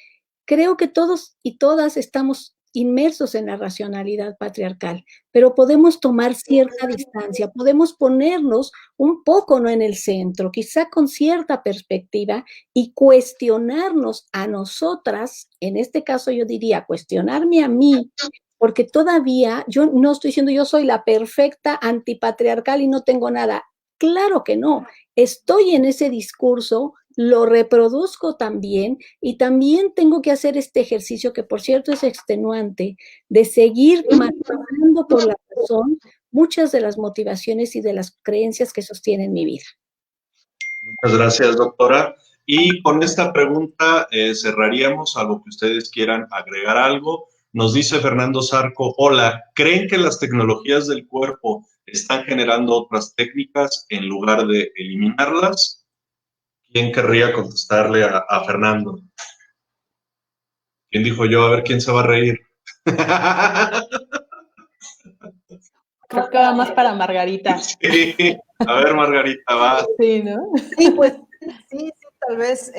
creo que todos y todas estamos inmersos en la racionalidad patriarcal, pero podemos tomar cierta distancia, podemos ponernos un poco no en el centro, quizá con cierta perspectiva y cuestionarnos a nosotras, en este caso yo diría cuestionarme a mí, porque todavía yo no estoy diciendo yo soy la perfecta antipatriarcal y no tengo nada. Claro que no, estoy en ese discurso, lo reproduzco también y también tengo que hacer este ejercicio que por cierto es extenuante, de seguir matando por la razón muchas de las motivaciones y de las creencias que sostienen mi vida. Muchas gracias, doctora. Y con esta pregunta cerraríamos, a lo que ustedes quieran agregar algo. Nos dice Fernando Zarco, hola, ¿creen que las tecnologías del cuerpo están generando otras técnicas en lugar de eliminarlas? ¿Quién querría contestarle a Fernando? ¿Quién dijo yo? A ver, ¿quién se va a reír? Creo que va más para Margarita. Sí. A ver, Margarita, va. Sí, ¿no? Sí, pues sí, tal vez.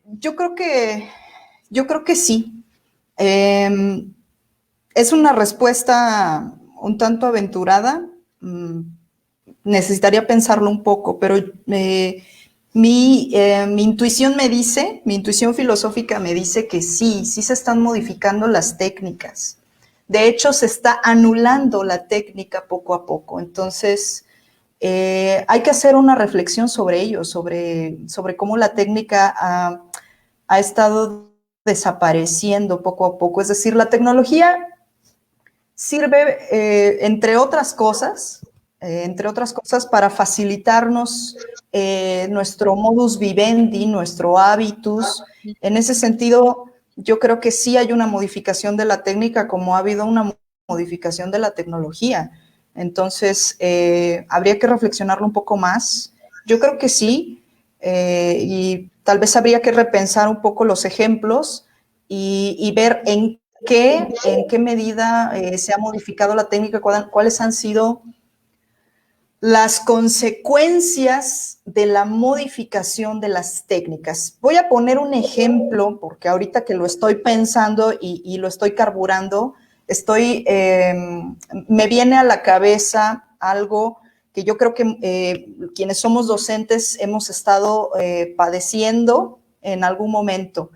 Yo creo que sí. Es una respuesta un tanto aventurada. Necesitaría pensarlo un poco, pero mi intuición me dice, mi intuición filosófica me dice que sí se están modificando las técnicas. De hecho, se está anulando la técnica poco a poco. Entonces, hay que hacer una reflexión sobre ello, sobre cómo la técnica ha estado desapareciendo poco a poco. Es decir, la tecnología sirve, entre otras cosas, entre otras cosas, para facilitarnos nuestro modus vivendi, nuestro hábitus. En ese sentido, yo creo que sí hay una modificación de la técnica, como ha habido una modificación de la tecnología. Entonces, habría que reflexionarlo un poco más. Yo creo que sí, y tal vez habría que repensar un poco los ejemplos y ver en qué medida se ha modificado la técnica, cuáles han sido las consecuencias de la modificación de las técnicas. Voy a poner un ejemplo, porque ahorita que lo estoy pensando y lo estoy carburando, me viene a la cabeza algo que yo creo que quienes somos docentes hemos estado padeciendo en algún momento.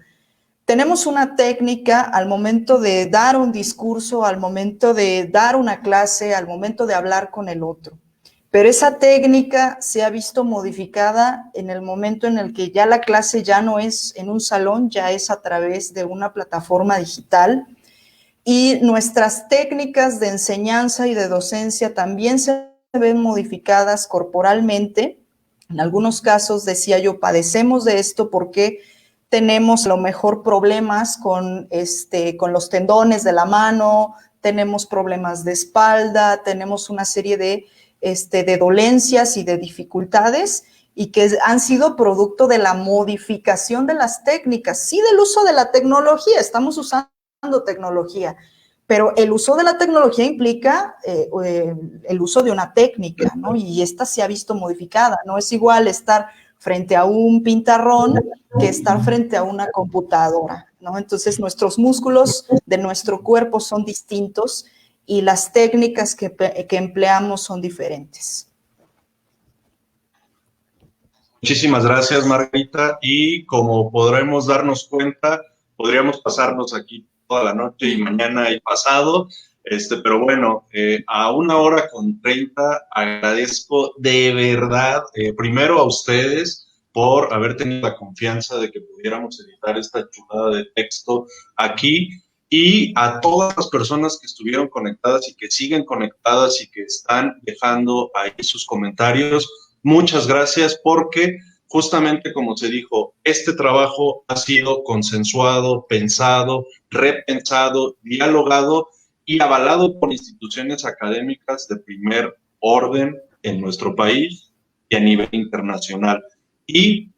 Tenemos una técnica al momento de dar un discurso, al momento de dar una clase, al momento de hablar con el otro. Pero esa técnica se ha visto modificada en el momento en el que ya la clase ya no es en un salón, ya es a través de una plataforma digital. Y nuestras técnicas de enseñanza y de docencia también se ven modificadas corporalmente. En algunos casos, decía yo, padecemos de esto porque tenemos a lo mejor problemas con los tendones de la mano, tenemos problemas de espalda, tenemos una serie de dolencias y de dificultades y que han sido producto de la modificación de las técnicas, sí del uso de la tecnología, estamos usando tecnología, pero el uso de la tecnología implica el uso de una técnica, ¿no? Y esta se ha visto modificada, no es igual estar frente a un pintarrón que estar frente a una computadora, ¿no? Entonces nuestros músculos de nuestro cuerpo son distintos y las técnicas que empleamos son diferentes. Muchísimas gracias, Margarita. Y como podremos darnos cuenta, podríamos pasarnos aquí toda la noche y mañana y pasado. Pero bueno, a 1:30 agradezco de verdad, primero a ustedes por haber tenido la confianza de que pudiéramos editar esta chulada de texto aquí, y a todas las personas que estuvieron conectadas y que siguen conectadas y que están dejando ahí sus comentarios. Muchas gracias, porque justamente como se dijo, este trabajo ha sido consensuado, pensado, repensado, dialogado y avalado por instituciones académicas de primer orden en nuestro país y a nivel internacional. Y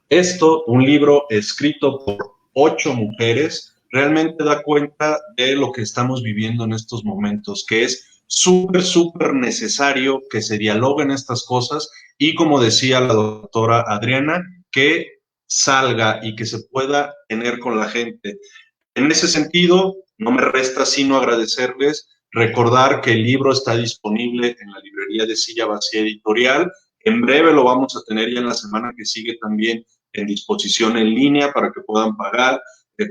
esto, un libro escrito por 8 mujeres, realmente da cuenta de lo que estamos viviendo en estos momentos, que es súper necesario que se dialoguen estas cosas y, como decía la doctora Adriana, que salga y que se pueda tener con la gente. En ese sentido, no me resta sino agradecerles, recordar que el libro está disponible en la librería de Silla Vacía Editorial. En breve lo vamos a tener ya en la semana que sigue también en disposición en línea para que puedan pagar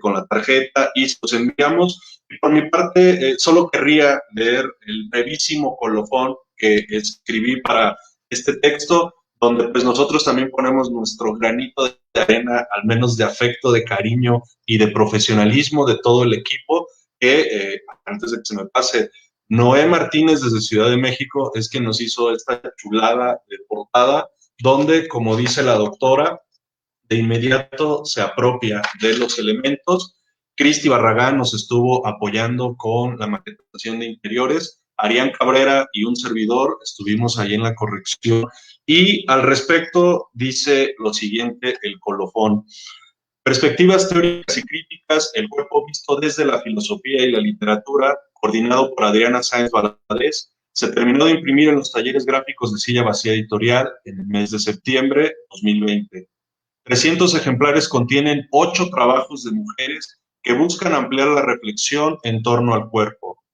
con la tarjeta y se los enviamos. Por mi parte, solo querría leer el brevísimo colofón que escribí para este texto, donde pues nosotros también ponemos nuestro granito de arena, al menos de afecto, de cariño y de profesionalismo de todo el equipo, que antes de que se me pase, Noé Martínez desde Ciudad de México es quien nos hizo esta chulada de portada, donde, como dice la doctora, de inmediato se apropia de los elementos. Cristi Barragán nos estuvo apoyando con la maquetación de interiores. Arián Cabrera y un servidor estuvimos ahí en la corrección. Y al respecto dice lo siguiente el colofón: perspectivas teóricas y críticas, el cuerpo visto desde la filosofía y la literatura, coordinado por Adriana Sáenz Valadez, se terminó de imprimir en los talleres gráficos de Silla Vacía Editorial en el mes de septiembre de 2020. 300 ejemplares contienen 8 trabajos de mujeres que buscan ampliar la reflexión en torno al cuerpo.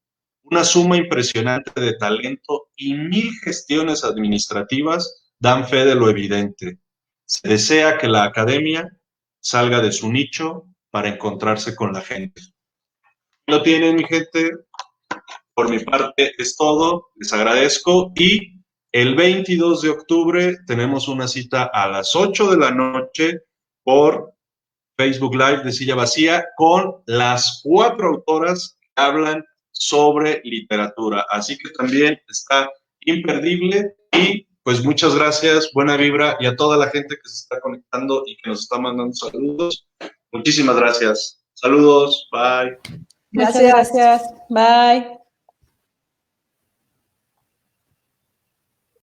Una suma impresionante de talento y 1000 gestiones administrativas dan fe de lo evidente. Se desea que la academia salga de su nicho para encontrarse con la gente. Lo tienen, mi gente. Por mi parte es todo. Les agradezco y el 22 de octubre tenemos una cita a las 8 de la noche por Facebook Live de Silla Vacía con las 4 autoras que hablan sobre literatura. Así que también está imperdible. Y pues muchas gracias, buena vibra, y a toda la gente que se está conectando y que nos está mandando saludos. Muchísimas gracias. Saludos, bye. Muchas gracias. Bye.